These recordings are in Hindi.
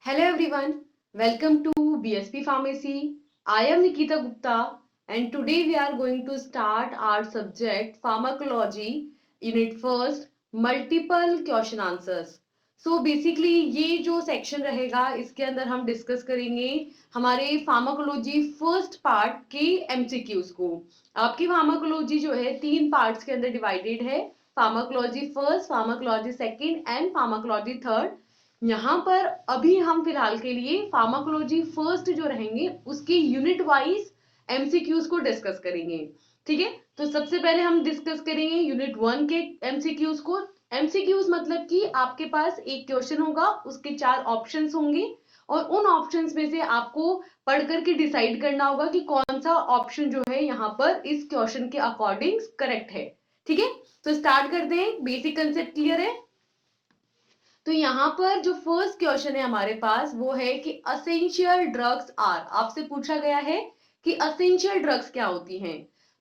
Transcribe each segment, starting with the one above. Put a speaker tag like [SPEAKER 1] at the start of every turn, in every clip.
[SPEAKER 1] Hello everyone, welcome to BSP Pharmacy. I am Nikita Gupta and today we are going to start our subject Pharmacology Unit First Multiple Question Answers. So basically ये जो सेक्शन रहेगा इसके अंदर हम डिस्कस करेंगे हमारे फार्माकोलॉजी फर्स्ट पार्ट के एमसीक्यूज को। आपकी फार्माकोलॉजी जो है 3 पार्ट्स के अंदर डिवाइडेड है, pharmacology first, pharmacology second and pharmacology third. यहाँ पर अभी हम फिलहाल के लिए फार्माकोलॉजी फर्स्ट जो रहेंगे उसके यूनिट वाइज एमसीक्यूज को डिस्कस करेंगे। ठीक है, तो सबसे पहले हम डिस्कस करेंगे यूनिट 1 के एमसीक्यूज को। एमसीक्यूज मतलब कि आपके पास एक क्वेश्चन होगा, उसके 4 ऑप्शंस होंगे और उन ऑप्शंस में से आपको पढ़ करके डिसाइड करना होगा कि कौन सा ऑप्शन जो है यहाँ पर इस क्वेश्चन के अकॉर्डिंग करेक्ट है। ठीक है, तो स्टार्ट करते हैं। बेसिक कंसेप्ट क्लियर है? तो यहाँ पर जो फर्स्ट क्वेश्चन है हमारे पास वो है कि असेंशियल ड्रग्स आर, आपसे पूछा गया है कि असेंशियल ड्रग्स क्या होती हैं।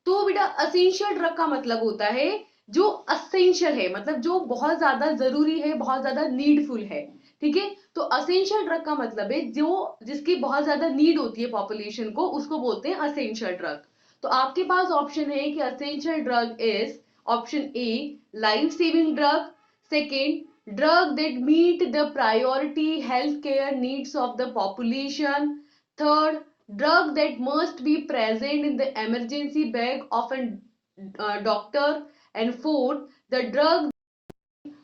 [SPEAKER 1] तो बेटा असेंशियल ड्रग का मतलब होता है जो असेंशियल है, मतलब जो बहुत ज्यादा जरूरी है, बहुत ज्यादा नीडफुल है। ठीक है, तो असेंशियल ड्रग का मतलब है जो जिसकी बहुत ज्यादा नीड होती है पॉपुलेशन को, उसको बोलते हैं असेंशियल ड्रग। तो आपके पास ऑप्शन है कि essential drug is option A life saving drug, second drug that meet the priority healthcare needs of the population, third drug that must be present in the emergency bag of a doctor, and fourth the drug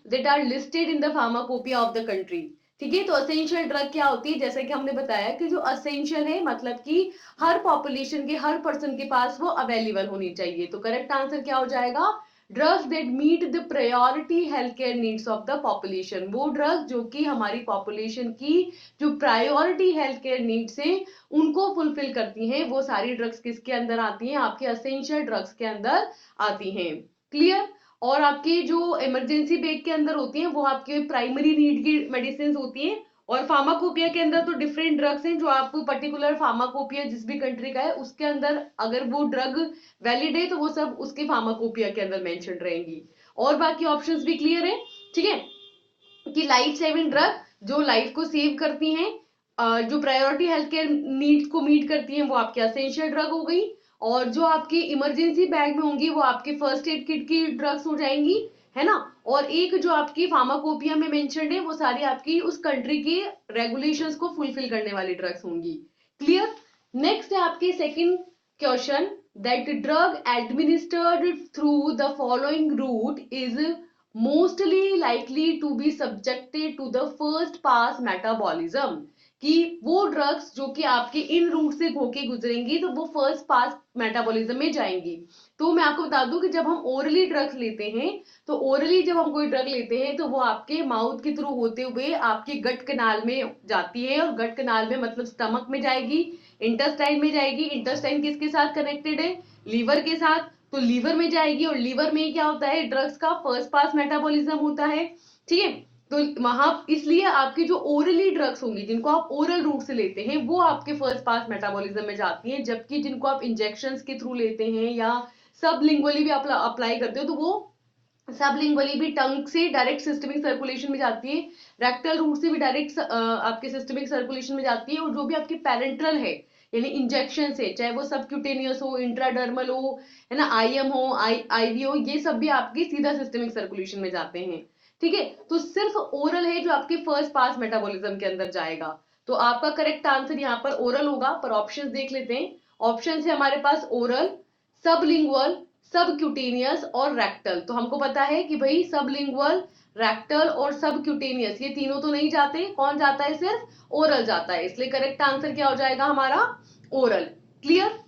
[SPEAKER 1] that are listed in the pharmacopoeia of the country। ठीक है, तो असेंशियल ड्रग क्या होती है, जैसे कि हमने बताया कि जो असेंशियल है मतलब कि हर पॉपुलेशन के हर पर्सन के पास वो अवेलेबल होनी चाहिए। तो करेक्ट आंसर क्या हो जाएगा? Drugs that meet the priority health care needs of the population. वो ड्रग जो कि हमारी पॉपुलेशन की जो प्रायोरिटी हेल्थ केयर नीड्स है उनको फुलफिल करती हैं, वो सारी ड्रग्स किसके अंदर आती हैं? आपके असेंशियल ड्रग्स के अंदर आती हैं। क्लियर? और आपके जो इमरजेंसी बेड के अंदर होती हैं वो आपके प्राइमरी नीड की मेडिसिन होती हैं। और फार्माकोपिया के अंदर तो डिफरेंट ड्रग्स हैं, जो आप पर्टिकुलर फार्माकोपिया जिस भी कंट्री का है उसके अंदर अगर वो ड्रग वैलिड है तो वो सब उसके फार्माकोपिया के अंदर मेंशन रहेंगी। और बाकी ऑप्शंस भी क्लियर है? ठीक है, कि लाइफ सेविंग ड्रग जो लाइफ को सेव करती हैं, जो प्रायोरिटी हेल्थ केयर नीड्स को मीट करती हैं वो आपकी असेंशियल ड्रग हो गई। और जो आपकी इमरजेंसी बैग में होंगी वो आपके फर्स्ट एड किट की ड्रग्स हो जाएंगी, है ना। और एक जो आपकी फार्माकोपिया में मेंशन्ड है वो सारी आपकी उस कंट्री के रेगुलेशंस को फुलफिल करने वाली ड्रग्स होंगी। क्लियर? नेक्स्ट है आपके second question, that drug administered through the following route is mostly likely to be subjected to the first pass metabolism. कि वो ड्रग्स जो कि आपके इन रूट से होके गुजरेंगी तो वो फर्स्ट पास मेटाबॉलिज्म में जाएंगी। तो मैं आपको बता दूं कि जब हम ओरली ड्रग्स लेते हैं तो ओरली जब हम कोई ड्रग लेते हैं तो वो आपके माउथ के थ्रू होते हुए आपके गट कनाल में जाती है, और गट कनाल में मतलब स्टमक में जाएगी, इंटेस्टाइन में जाएगी। इंटेस्टाइन किसके साथ कनेक्टेड है? लीवर के साथ। तो लीवर में जाएगी और लीवर में क्या होता है? ड्रग्स का फर्स्ट पास मेटाबॉलिज्म होता है। ठीक है, तो वहां इसलिए आपकी जो ओरली ड्रग्स होंगी जिनको आप ओरल रूट से लेते हैं वो आपके फर्स्ट पास मेटाबॉलिज्म में जाती हैं, जबकि जिनको आप इंजेक्शंस के थ्रू लेते हैं या सबलिंगुअली भी अप्लाई करते हो तो वो सबलिंगुअली भी टंग से डायरेक्ट सिस्टमिक सर्कुलेशन में जाती है, रेक्टल रूट से भी डायरेक्ट आपके सिस्टमिक सर्कुलेशन में जाती है। और जो भी आपके पेरेंट्रल है यानी इंजेक्शन से, चाहे वो सबक्यूटेनियस हो, इंट्राडर्मल हो, है ना, आईएम हो, आईवी हो, ये सब भी आपके सीधा सिस्टमिक सर्कुलेशन में जाते हैं। ठीक है, तो सिर्फ ओरल है जो आपके फर्स्ट पास मेटाबॉलिज्म के अंदर जाएगा। तो आपका करेक्ट आंसर यहाँ पर ओरल होगा। पर ऑप्शंस देख लेते हैं। ऑप्शन है हमारे पास ओरल, सबलिंगुअल, सबक्यूटेनियस और रेक्टल। तो हमको पता है कि भाई सबलिंगुअल, रेक्टल और सबक्यूटेनियस ये तीनों तो नहीं जाते, कौन जाता है? सिर्फ ओरल जाता है, इसलिए करेक्ट आंसर क्या हो जाएगा हमारा? ओरल। क्लियर?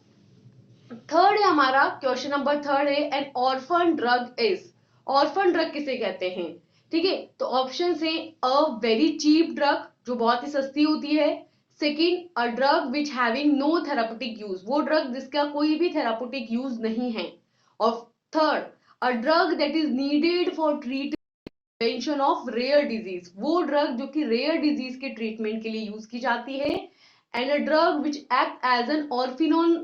[SPEAKER 1] थर्ड है हमारा क्वेश्चन नंबर थर्ड है, N orphan drug is. Orphan drug किसे कहते हैं? ठीक है, तो ऑप्शन है अ वेरी चीप ड्रग जो बहुत ही सस्ती होती है, second a drug which having no therapeutic use, वो ड्रग जिसका कोई भी थेरापेटिक यूज नहीं है, और third a drug that is needed for prevention of rare disease, वो ड्रग जो कि रेयर डिजीज के ट्रीटमेंट के लिए यूज की जाती है, and a drug which act as an orphanin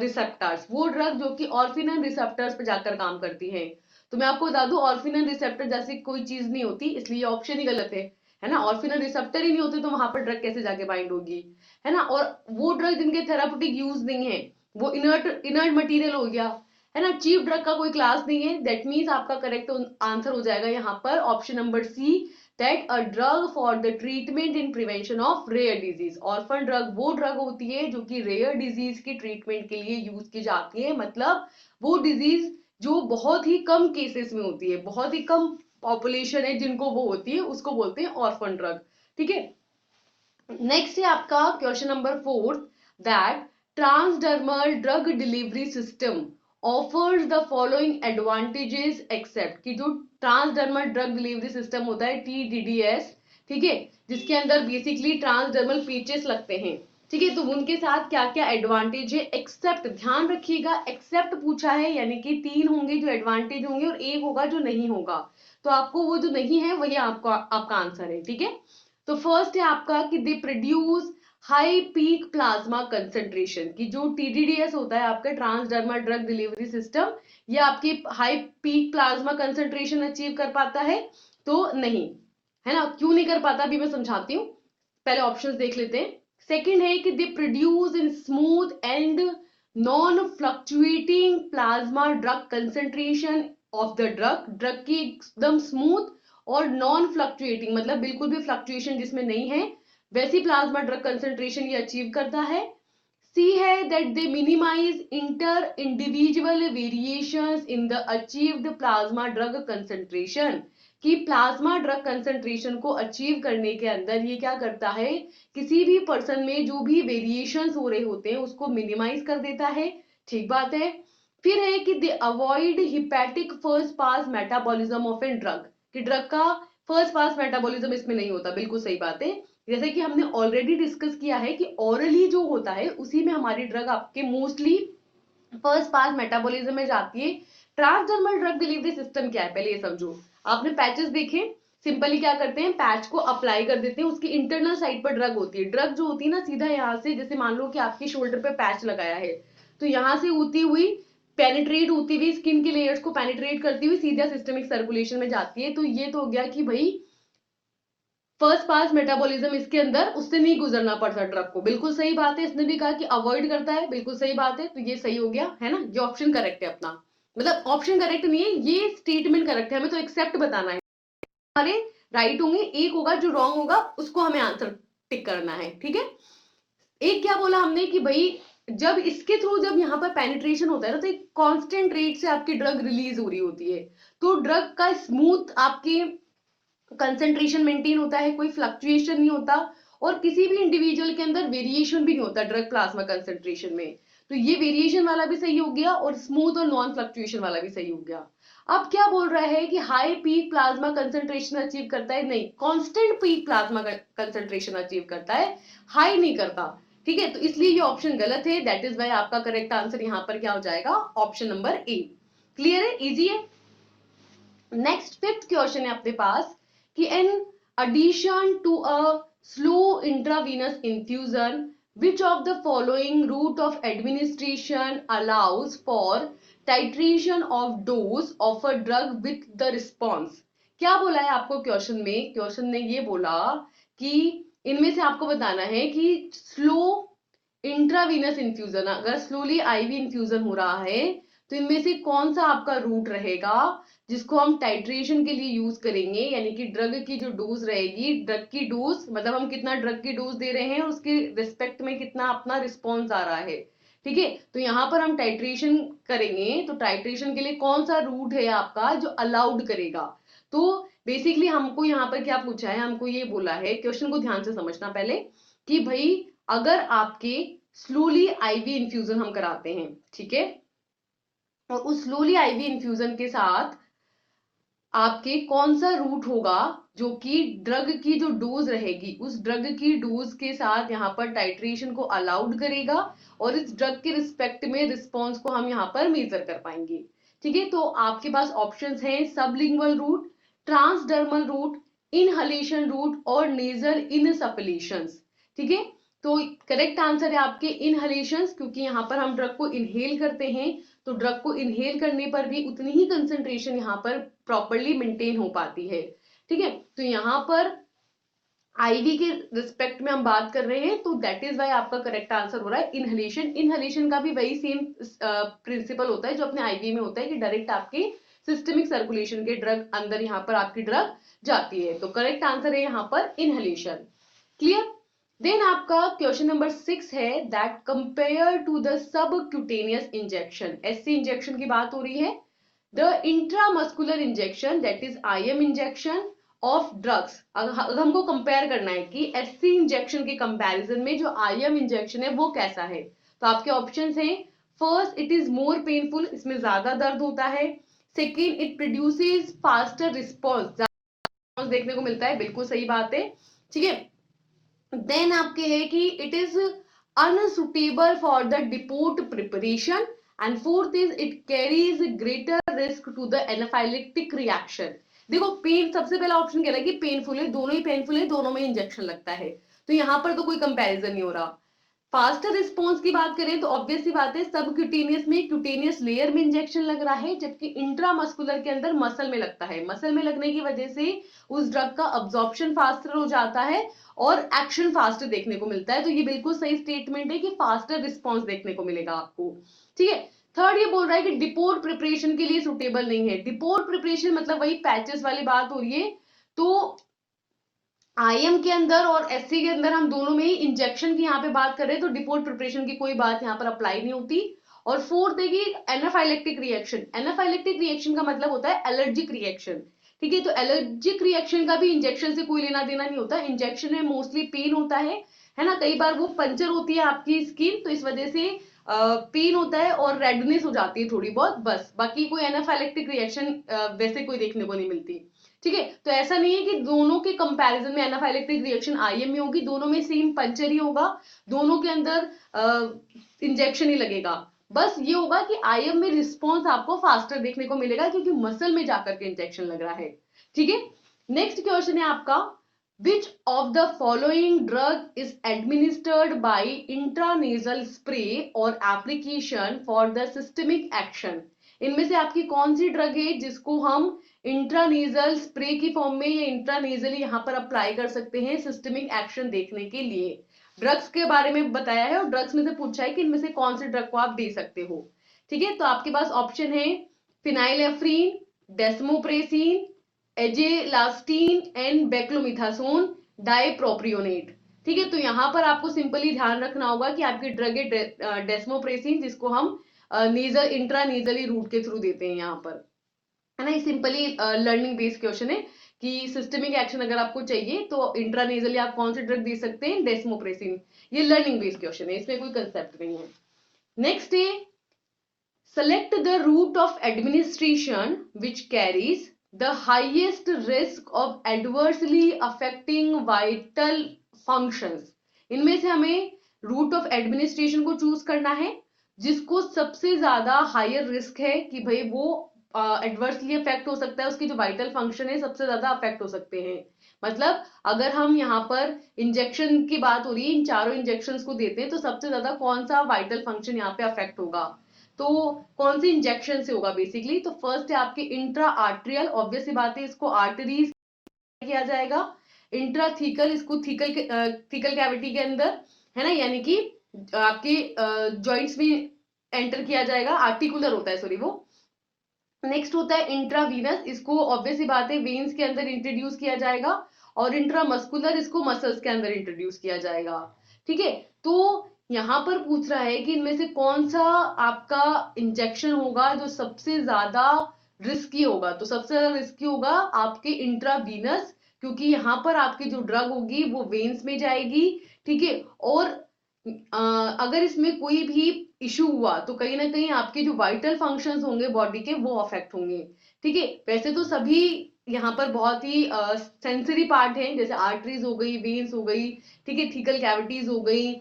[SPEAKER 1] receptors, वो ड्रग जो कि ऑर्फिनन रिसेप्टर्स पे जाकर काम करती है। तो मैं आपको बता दूं ऑर्फिनन रिसेप्टर जैसी कोई चीज नहीं होती, इसलिए ऑप्शन ही गलत है। है ना, ऑर्फिनल रिसेप्टर ही नहीं होते तो वहां पर ड्रग कैसे जाके बाइंड होगी, है ना। और वो ड्रग जिनके थेराप्यूटिक यूज नहीं है वो इनर्ट इनर्ट मटेरियल हो गया, है ना, चीप ड्रग का कोई क्लास नहीं है। दैट मीन्स आपका करेक्ट आंसर हो जाएगा यहाँ पर option number C, that a drug for the treatment in prevention of rare disease. Orphan drug वो ड्रग होती है जो कि रेयर डिजीज की ट्रीटमेंट के लिए यूज की जाती है, मतलब वो डिजीज जो बहुत ही कम केसेस में होती है, बहुत ही कम पॉपुलेशन है जिनको वो होती है, उसको बोलते हैं ऑर्फन ड्रग। ठीक है, नेक्स्ट है आपका question number 4, that transdermal drug delivery system offers the following advantages except, कि जो ट्रांसडर्मल ड्रग डिलीवरी सिस्टम होता है TDDS, ठीक है, जिसके अंदर बेसिकली ट्रांसडर्मल पेचेस लगते हैं, ठीक है, तो उनके साथ क्या क्या एडवांटेज है एक्सेप्ट, ध्यान रखिएगा एक्सेप्ट पूछा है, यानी कि 3 होंगे जो एडवांटेज होंगे और 1 होगा जो नहीं होगा, तो आपको वो जो नहीं है वही आपका आंसर है। ठीक है, तो फर्स्ट है आपका कि they produce high peak plasma concentration, की जो TDDS होता है आपका ट्रांसडर्मल ड्रग डिलीवरी सिस्टम, ये आपकी high peak plasma concentration achieve कर पाता है, तो नहीं, है ना, क्यों नहीं कर पाता अभी मैं समझाती हूँ, पहले ऑप्शंस देख लेते हैं। सेकंड है कि they produce in smooth and non fluctuating plasma drug concentration of the drug, drug की एकदम स्मूथ और नॉन फ्लक्चुएटिंग मतलब बिल्कुल भी फ्लक्चुएशन जिसमें नहीं है वैसी प्लाज्मा ड्रग कंसेंट्रेशन ये अचीव करता है। सी है that they minimise inter individual variations in the achieved plasma drug concentration, कि प्लाज्मा ड्रग कंसेंट्रेशन को अचीव करने के अंदर ये क्या करता है, किसी भी पर्सन में जो भी वेरिएशंस हो रहे होते हैं उसको मिनिमाइज कर देता है। ठीक बात है। फिर है कि they avoid hepatic first pass metabolism of an drug, कि ड्रग का फर्स्ट पास मेटाबॉलिज्म इसमें नहीं होता, बिल्कुल सही बात है। जैसे कि हमने ऑलरेडी डिस्कस किया है कि ओरली जो होता है उसी में हमारी ड्रग आपके मोस्टली फर्स्ट पास मेटाबॉलिज्म में जाती है। ट्रांसडर्मल ड्रग डिलीवरी सिस्टम क्या है पहले ये समझो। आपने पैचेस देखे, सिंपली क्या करते हैं पैच को अप्लाई कर देते हैं, उसकी इंटरनल साइड पर ड्रग होती है, ड्रग जो होती है ना सीधा यहाँ से, जैसे मान लो कि आपके शोल्डर पे पैच लगाया है तो यहाँ से होती हुई पेनिट्रेट होती हुई स्किन के लेयर्स को पेनिट्रेट करती हुई सीधा सिस्टमिक सर्कुलेशन में जाती है। तो ये तो हो गया कि भाई फर्स्ट पास मेटाबॉलिज्म इसके अंदर उससे नहीं गुजरना पड़ता ड्रग को, बिल्कुल सही बात है। इसने भी कहा कि अवॉइड करता है, बिल्कुल सही बात है, तो ये सही हो गया, है ना, ये ऑप्शन करेक्ट है अपना, मतलब ऑप्शन करेक्ट नहीं है ये स्टेटमेंट करेक्ट है, हमें तो एक्सेप्ट बताना है, हमारे राइट होंगे, एक होगा जो रॉन्ग होगा उसको हमें आंसर टिक करना है। ठीक है, एक क्या बोला हमने कि भाई जब इसके थ्रू जब यहाँ पर पेनिट्रेशन होता है ना तो एक कांस्टेंट रेट से आपकी ड्रग रिलीज हो रही होती है, तो ड्रग का स्मूथ आपके कंसेंट्रेशन मेंटेन होता है, कोई फ्लक्चुएशन नहीं होता और किसी भी इंडिविजुअल के अंदर वेरिएशन भी नहीं होता ड्रग प्लाज्मा कंसेंट्रेशन में, तो ये वेरिएशन वाला भी सही हो गया और स्मूथ और नॉन फ्लक्चुएशन वाला भी सही हो गया। अब क्या बोल रहा है कि high peak plasma concentration achieve करता है, नहीं, constant peak plasma concentration achieve करता है, हाई नहीं करता। ठीक है, तो इसलिए ये ऑप्शन गलत है, दैट इज वाई आपका करेक्ट आंसर यहाँ पर क्या हो जाएगा, ऑप्शन नंबर ए। क्लियर है, इजी है। नेक्स्ट फिफ्थ क्वेश्चन है अपने पास कि इन addition to a slow intravenous infusion which of the following route of administration allows for titration of dose of a drug with the response, क्या बोला है आपको क्वेश्चन में, क्वेश्चन ने ये बोला कि इनमें से आपको बताना है कि स्लो इंट्रावीनस इन्फ्यूजन, अगर स्लोली आईवी इन्फ्यूजन हो रहा है तो इनमें से कौन सा आपका रूट रहेगा जिसको हम टाइट्रेशन के लिए यूज करेंगे, यानी कि ड्रग की जो डोज रहेगी, ड्रग की डोज मतलब हम कितना ड्रग की डोज दे रहे हैं और उसके रिस्पेक्ट में कितना अपना रिस्पॉन्स आ रहा है। ठीक है, तो यहाँ पर हम टाइट्रेशन करेंगे तो टाइट्रेशन के लिए कौन सा रूट है आपका जो अलाउड करेगा, तो बेसिकली हमको यहाँ पर क्या पूछा है, हमको ये बोला है, क्वेश्चन को ध्यान से समझना पहले, कि भाई अगर आपके स्लोली आईवी इन्फ्यूजन हम कराते हैं, ठीक है, और उस स्लोली आईवी इन्फ्यूजन के साथ आपके कौन सा रूट होगा जो कि ड्रग की जो डोज रहेगी उस ड्रग की डोज के साथ यहाँ पर टाइट्रेशन को अलाउड करेगा और इस ड्रग के रिस्पेक्ट में रिस्पॉन्स को हम यहाँ पर मेजर कर पाएंगे। ठीक है, तो आपके पास ऑप्शंस हैं sublingual route, transdermal route, inhalation route और नेजल इनसफलेशंस। ठीक है, तो करेक्ट आंसर है आपके इनहलेशंस, क्योंकि यहाँ पर हम ड्रग को इनहेल करते हैं तो ड्रग को इनहेल करने पर भी उतनी ही कंसेंट्रेशन यहाँ पर प्रॉपरली मेंटेन हो पाती है। ठीक है, तो यहाँ पर आईवी के रिस्पेक्ट में हम बात कर रहे हैं, तो दैट इज वाई आपका करेक्ट आंसर हो रहा है इनहेलेशन। इनहेलेशन का भी वही सेम प्रिंसिपल होता है जो अपने आईवी में होता है, कि डायरेक्ट आपके सिस्टमिक सर्कुलेशन के ड्रग अंदर यहाँ पर आपकी ड्रग जाती है। तो करेक्ट आंसर है यहाँ पर इनहेलेशन। क्लियर। देन आपका क्वेश्चन नंबर 6 है that compare to the subcutaneous injection, SC injection की बात हो रही है। The intramuscular injection that is IM injection of drugs, अगर हमको कंपेयर करना है कि एससी इंजेक्शन के कंपैरिजन में जो आईएम इंजेक्शन है वो कैसा है, तो आपके ऑप्शंस हैं। First, it is more painful, इसमें ज्यादा दर्द होता है। Second, it produces faster response, देखने को मिलता है, बिल्कुल सही बात है। ठीक है। देन आपके है कि it is unsuitable for the depot preparation, and fourth is it carries greater risk to the anaphylactic reaction. देखो पेन, सबसे पहला ऑप्शन कह रहा है कि पेनफुल है, दोनों ही पेनफुल है, दोनों में इंजेक्शन लगता है, तो यहां पर तो कोई कंपैरिजन नहीं हो रहा। फास्टर रिस्पॉन्स की बात करें तो ऑब्वियस सी बात है, सब क्यूटेनियस में क्यूटेनियस लेयर में इंजेक्शन लग रहा है, जबकि इंट्रामस्कुलर के अंदर मसल में लगता है। मसल में लगने की वजह से उस ड्रग का अब्जॉर्प्शन फास्टर हो जाता है और एक्शन फास्टर देखने को मिलता है। तो ये बिल्कुल सही स्टेटमेंट है कि फास्टर रिस्पॉन्स देखने को मिलेगा आपको। ठीक है। थर्ड, ये बोल रहा है कि डिपोर्ट प्रिपरेशन के लिए सुटेबल नहीं है। डिपोर्ट प्रिपरेशन मतलब वही पैचेस वाली बात हो रही है। तो आईएम के अंदर और एससी के अंदर हम दोनों में ही इंजेक्शन की यहाँ पे बात कर रहे हैं, तो डिपोर्ट प्रिपरेशन की कोई बात यहाँ पर अप्लाई नहीं होती। और फोर्थ है कि एनाफाइलेक्टिक रिएक्शन, एनाफाइलेक्टिक रिएक्शन का मतलब होता है एलर्जिक रिएक्शन। ठीक है। तो एलर्जिक रिएक्शन का भी इंजेक्शन से कोई लेना देना नहीं होता, इंजेक्शन में मोस्टली पेन होता है ना, कई बार वो पंचर होती है आपकी स्किन, तो इस वजह से पेन होता है और रेडनेस हो जाती है थोड़ी बहुत, बस, बाकी कोई एनाफाइलेक्टिक रिएक्शन वैसे कोई देखने को नहीं मिलती। ठीक है। तो ऐसा नहीं है कि दोनों के कंपैरिजन में एनाफाइलेक्टिक रिएक्शन आईएम में होगी, दोनों में सेम पंचर ही होगा, दोनों के अंदर इंजेक्शन ही लगेगा। बस ये होगा कि आईएम में रिस्पॉन्स आपको फास्टर देखने को मिलेगा क्योंकि मसल में जाकर के इंजेक्शन लग रहा है। ठीक है। नेक्स्ट क्वेश्चन है आपका, which of the following drug is administered by intranasal spray or application for the systemic action? इनमें से आपकी कौन सी ड्रग है जिसको हम इंट्रानेजल स्प्रे की फॉर्म में या इंट्रानेजली यहां पर अप्लाई कर सकते हैं सिस्टमिक एक्शन देखने के लिए? ड्रग्स के बारे में बताया है और ड्रग्स में से पूछा है कि इनमें से कौन से ड्रग को आप दे सकते हो। ठीक है। तो आपके पास ऑप्शन है फिनाइलेफ्रीन, डेस्मोप्रेसिन, एजेलास्टीन एंड बेक्लोमिथासोन डाइप्रोपियोनेट। ठीक है। तो यहां पर आपको सिंपली ध्यान रखना होगा कि आपकी ड्रग है डेस्मोप्रेसिन, जिसको हम नेजल इंट्रानेजली रूट के थ्रू देते हैं यहाँ पर, है ना। ये सिंपली लर्निंग बेस्ड क्वेश्चन है कि सिस्टमिक एक्शन अगर आपको चाहिए तो इंट्रानेजली आप कौन से ड्रग दे सकते हैं, डेस्मोप्रेसिन। ये लर्निंग बेस्ड क्वेश्चन है, इसमें कोई कंसेप्ट नहीं है। नेक्स्ट है, select the route of administration which carries the highest risk of adversely affecting vital functions। इनमें से हमें रूट ऑफ एडमिनिस्ट्रेशन को चूज करना है जिसको सबसे ज्यादा हायर रिस्क है कि भाई वो एडवर्सली अफेक्ट हो सकता है, उसके जो वाइटल फंक्शन है सबसे ज्यादा अफेक्ट हो सकते हैं। मतलब अगर हम यहाँ पर इंजेक्शन की बात हो रही है, इन चारों इंजेक्शन को देते हैं तो सबसे ज्यादा कौन सा वाइटल फंक्शन यहाँ पे अफेक्ट होगा, तो कौन सी इंजेक्शन से होगा बेसिकली। तो फर्स्ट है आपके इंट्रा आर्ट्रियल, ऑब्वियस सी बात है इसको आर्टरीज किया जाएगा। इंट्राथीकल, इसको थीकल थीकल कैविटी के अंदर, है ना, यानी कि आपके जॉइंट्स में एंटर किया जाएगा, आर्टिकुलर होता है सॉरी वो। नेक्स्ट होता है इंट्रावीनस, इसको ऑब्वियस सी बात है वेन्स के अंदर इंट्रोड्यूस किया जाएगा। और इंट्रामस्कुलर, इसको मसल्स के अंदर इंट्रोड्यूस किया जाएगा। ठीक है। तो यहां पर पूछ रहा है कि इनमें से कौन सा आपका इंजेक्शन होगा जो सबसे ज्यादा रिस्की होगा, तो सबसे ज्यादा रिस्की होगा आपके इंट्रावीनस, क्योंकि यहां पर आपकी जो ड्रग होगी वो वेन्स में जाएगी। ठीक है। और अगर इसमें कोई भी इशू हुआ तो कहीं ना कहीं आपके जो वाइटल फंक्शंस होंगे बॉडी के वो अफेक्ट होंगे। ठीक है। वैसे तो सभी यहाँ पर बहुत ही सेंसरी पार्ट हैं, जैसे आर्टरीज हो गई, वेन्स हो गई, ठीक है, थीकल कैविटीज हो गई,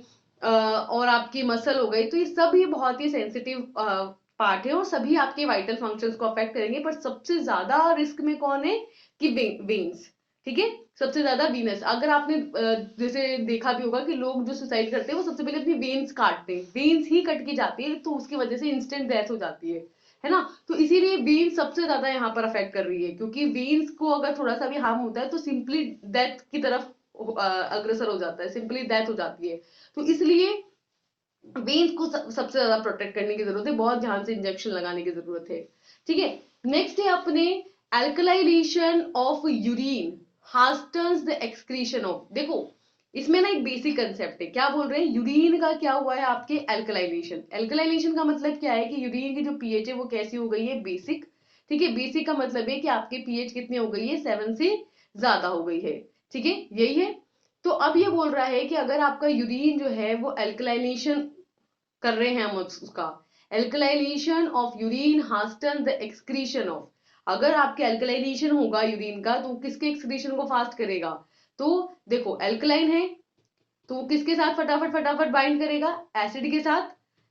[SPEAKER 1] और आपकी मसल हो गई, तो ये सभी बहुत ही सेंसिटिव पार्ट है और सभी आपके वाइटल फंक्शंस को अफेक्ट करेंगे। पर सबसे ज्यादा रिस्क में कौन है कि वेन्स। ठीक है। सबसे ज्यादा वीनस। अगर आपने जैसे देखा भी होगा कि लोग जो सुसाइड करते हैं वो सबसे पहले अपनी वेन्स काटते हैं, वेन्स ही कट की जाती है, तो उसकी वजह से इंस्टेंट डेथ हो जाती है ना। तो इसीलिए वेन्स सबसे ज्यादा यहाँ पर अफेक्ट कर रही है, क्योंकि वेन्स को अगर थोड़ा सा भी हार्म होता है तो सिंपली डेथ की तरफ अग्रसर हो जाता है, सिंपली डेथ हो जाती है। तो इसलिए वेन्स को सबसे ज्यादा प्रोटेक्ट करने की जरूरत है, बहुत ध्यान से इंजेक्शन लगाने की जरूरत है। ठीक है, नेक्स्ट है अपने alkalization of urine hastens the excretion of. देखो इसमें ना एक बेसिक कंसेप्ट है, क्या बोल रहे हैं, यूरिन का क्या हुआ है आपके एल्कलाइजेशन। एल्कलाइजेशन का मतलब क्या है कि यूरिन की जो पीएच है वो कैसी हो गई है, बेसिक। ठीक है, बेसिक का मतलब है कि आपके पीएच कितने हो गई है, 7 से ज्यादा हो गई है। ठीक है, यही है। तो अब ये बोल रहा है कि अगर आपका यूरिन जो है वो एल्कलाइनेशन कर रहे हैं हम उसका, alkalinization of urine hasten the excretion of. अगर आपके एल्कलाइनेशन होगा यूरिन का तो किसके एक्सक्रीशन को फास्ट करेगा, तो देखो एल्कलाइन है तो वो किसके साथ फटाफट फटाफट बाइंड करेगा, एसिड के साथ,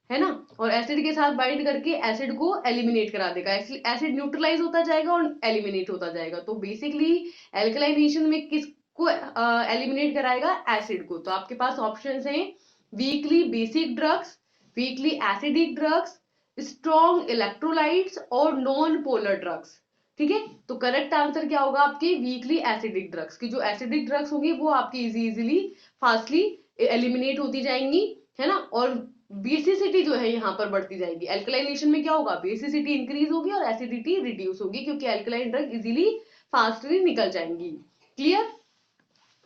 [SPEAKER 1] है ना। और एसिड के साथ बाइंड करके एसिड को एलिमिनेट करा देगा, एसिड न्यूट्रलाइज होता जाएगा और एलिमिनेट होता जाएगा। तो बेसिकली एल्कलाइनेशन में किसको एलिमिनेट कराएगा, एसिड को। तो आपके पास ऑप्शंस हैं weekly basic drugs, weakly acidic drugs, strong electrolytes और नॉन पोलर ड्रग्स। ठीक है, तो करेक्ट आंसर क्या होगा आपके वीकली एसिडिक ड्रग्स की। जो एसिडिक ड्रग्स होंगी वो आपकी इजीली फास्टली एलिमिनेट होती जाएंगी, है ना। और बेसिसिटी जो है यहाँ पर बढ़ती जाएगी। एल्कलाइनेशन में क्या होगा, बेसिसिटी इंक्रीज होगी और एसिडिटी रिड्यूस होगी, क्योंकि एल्कलाइन ड्रग इजीली फास्टली निकल जाएंगी। क्लियर।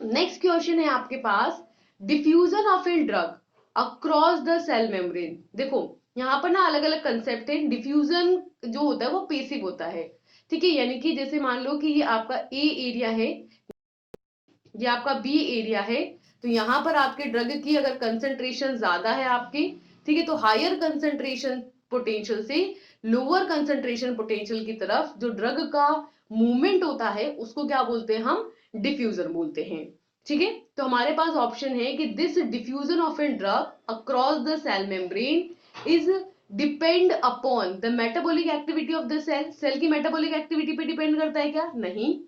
[SPEAKER 1] नेक्स्ट क्वेश्चन है आपके पास, diffusion of a drug across the cell membrane. देखो यहाँ पर ना अलग अलग कंसेप्ट है। डिफ्यूजन जो होता है वो पेसिव होता है। ठीक है, यानी कि जैसे मान लो कि ये आपका ए एरिया है, ये आपका बी एरिया है, तो यहाँ पर आपके ड्रग की अगर कंसंट्रेशन ज्यादा है आपकी, ठीक है, तो हायर कंसंट्रेशन पोटेंशियल से लोअर कंसंट्रेशन पोटेंशियल की तरफ जो ड्रग का मूवमेंट होता है उसको क्या बोलते हैं, हम डिफ्यूजन बोलते हैं। ठीक है, तो हमारे पास ऑप्शन है कि this diffusion of an drug across the cell membrane is depend upon the metabolic activity of the cell. Cell की मेटाबॉलिक एक्टिविटी पे डिपेंड करता है क्या, नहीं।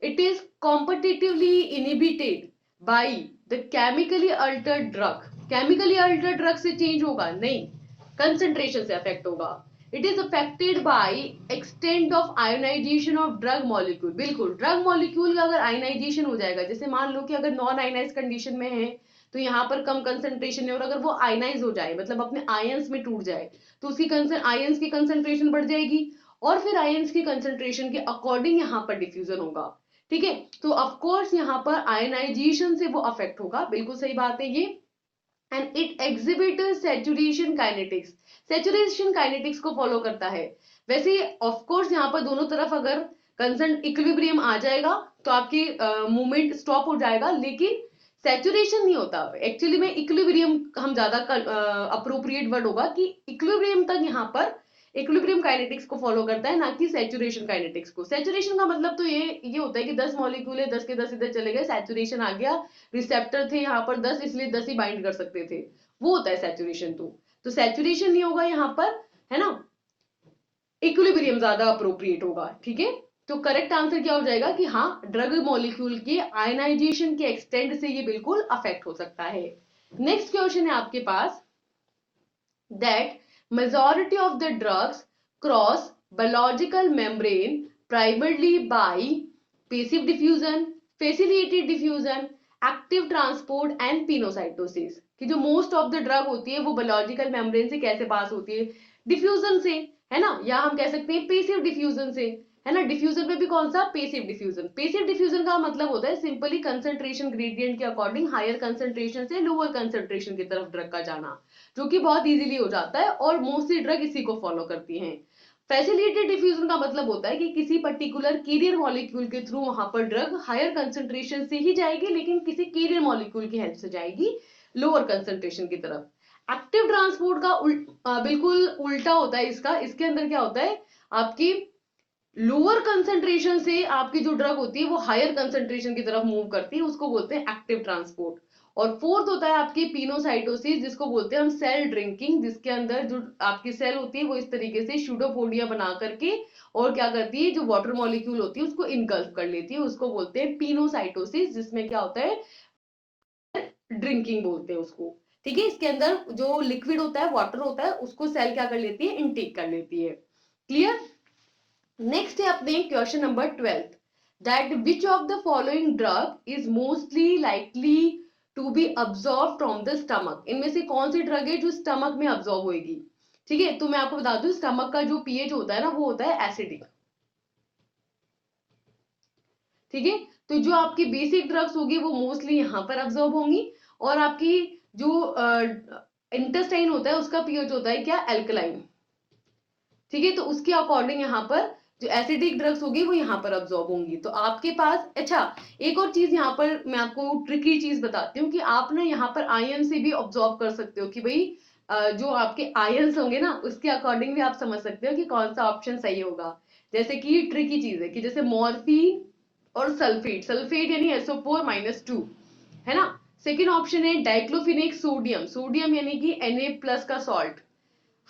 [SPEAKER 1] It is competitively inhibited by the chemically altered drug. Chemically altered drug से change होगा नहीं, concentration से affect होगा। It is affected by extent of ionization of drug molecule. बिल्कुल, drug molecule का अगर ionization हो जाएगा, जैसे मान लो कि अगर non ionized condition में है तो यहाँ पर कम concentration है, और अगर वो आयनाइज हो जाए मतलब अपने आयंस में टूट जाए तो उसकी आयंस की concentration बढ़ जाएगी, और फिर आयंस की concentration के अकॉर्डिंग यहाँ पर डिफ्यूजन होगा। ठीक है, तो ऑफ कोर्स यहाँ पर आयनाइजेशन से वो अफेक्ट होगा, बिल्कुल सही बात है ये। And it exhibit saturation kinetics, saturation kinetics को फॉलो करता है। वैसे ऑफ कोर्स यहाँ पर दोनों तरफ अगर कंसर्न इक्विलिब्रियम आ जाएगा तो आपकी मूवमेंट स्टॉप हो जाएगा, लेकिन सैचुरेशन नहीं होता। एक्चुअली में इक्विलिब्रियम हम ज्यादा अप्रोप्रिएट वर्ड होगा कि इक्विलिब्रियम तक यहाँ पर इक्विलिब्रियम काइनेटिक्स को फॉलो करता है, ना कि सैचुरेशन काइनेटिक्स को। सैचुरेशन का मतलब तो ये होता है कि 10 मॉलिक्यूल है, 10 के 10 इधर चले गए, सैचुरेशन आ गया, रिसेप्टर थे यहाँ पर 10 इसलिए 10 ही बाइंड कर सकते थे, वो होता है सैचुरेशन। तो सैचुरेशन नहीं होगा यहाँ पर, है ना, इक्विलिब्रियम ज्यादा अप्रोप्रिएट होगा। ठीक है, तो करेक्ट आंसर क्या हो जाएगा कि हाँ, ड्रग मॉलिक्यूल के आयनाइजेशन के एक्सटेंड से ये बिल्कुल अफेक्ट हो सकता है। नेक्स्ट क्वेश्चन है आपके पास, that majority of the drugs cross biological membrane primarily by passive diffusion, facilitated diffusion, active transport and pinocytosis। कि जो मोस्ट ऑफ द ड्रग होती है वो बायोलॉजिकल मेम्ब्रेन से कैसे पास होती है, डिफ्यूजन से, है ना, या हम कह सकते हैं पेसिव डिफ्यूजन से, है ना। डिफ्यूजन में भी कौन सा, पेसिव डिफ्यूजन। पेसिव डिफ्यूजन का मतलब होता है सिंपली कंसंट्रेशन ग्रेडियंट के अकॉर्डिंग हायर कंसंट्रेशन से लोअर कंसंट्रेशन की तरफ ड्रग का जाना, जो कि बहुत इजीली हो जाता है और मोस्टली ड्रग इसी को फॉलो करती हैं। फैसिलिटेटेड डिफ्यूजन का मतलब होता है कि किसी पर्टिकुलर कैरियर मॉलिक्यूल के थ्रू वहां पर ड्रग हायर कंसंट्रेशन से ही जाएगी, लेकिन किसी कैरियर मॉलिक्यूल की हेल्प से जाएगी लोअर कंसंट्रेशन की तरफ। एक्टिव ट्रांसपोर्ट का बिल्कुल उल्टा होता है इसका। इसके अंदर क्या होता है, आपकी लोअर कंसंट्रेशन से आपकी जो ड्रग होती है वो हायर कंसंट्रेशन की तरफ मूव करती है, उसको बोलते हैं एक्टिव ट्रांसपोर्ट। और फोर्थ होता है आपकी पिनोसाइटोसिस, जिसको बोलते हैं हम सेल ड्रिंकिंग, जिसके अंदर जो आपकी सेल होती है वो इस तरीके से शूडोपोडिया बना करके और क्या करती है, जो वाटर मॉलिक्यूल होती है उसको इनगल्फ कर लेती है, उसको बोलते हैं पिनोसाइटोसिस, जिसमें क्या होता है, ड्रिंकिंग बोलते हैं उसको। ठीक है, इसके अंदर जो लिक्विड होता है, वाटर होता है, उसको सेल क्या कर लेती है, इनटेक कर लेती है। क्लियर। नेक्स्ट है अपने question number 12, that which of the following drug is mostly likely to be absorbed from the stomach, इनमें से कौन सी ड्रग है जो स्टमक में अब्सॉर्ब होगी। ठीक है, तो मैं आपको बता दूं स्टमक का जो पीएच होता है ना वो होता है एसिडिक। ठीक है, तो जो आपकी बेसिक ड्रग्स होगी वो मोस्टली यहाँ पर अब्सॉर्ब होंगी, और आपकी जो इंटेस्टाइन होता है उसका पीएच होता है क्या, एल्कलाइन। ठीक है, तो उसके अकॉर्डिंग यहाँ पर जो एसिडिक ड्रग्स होगी वो यहाँ पर अब्सॉर्ब होंगी। तो आपके पास अच्छा एक और चीज यहाँ पर मैं आपको ट्रिकी चीज बताती हूँ कि आप ना यहाँ पर आयन से भी ऑब्जॉर्व कर सकते हो कि भाई जो आपके आयन्स होंगे ना उसके अकॉर्डिंग भी आप समझ सकते हो कि कौन सा ऑप्शन सही होगा। जैसे कि ट्रिकी चीज है कि जैसे मॉर्फिन और सल्फेट, सल्फेट यानी SO4-2 है ना। सेकेंड ऑप्शन है डाइक्लोफिनेक सोडियम, सोडियम यानी कि Na+ का सॉल्ट,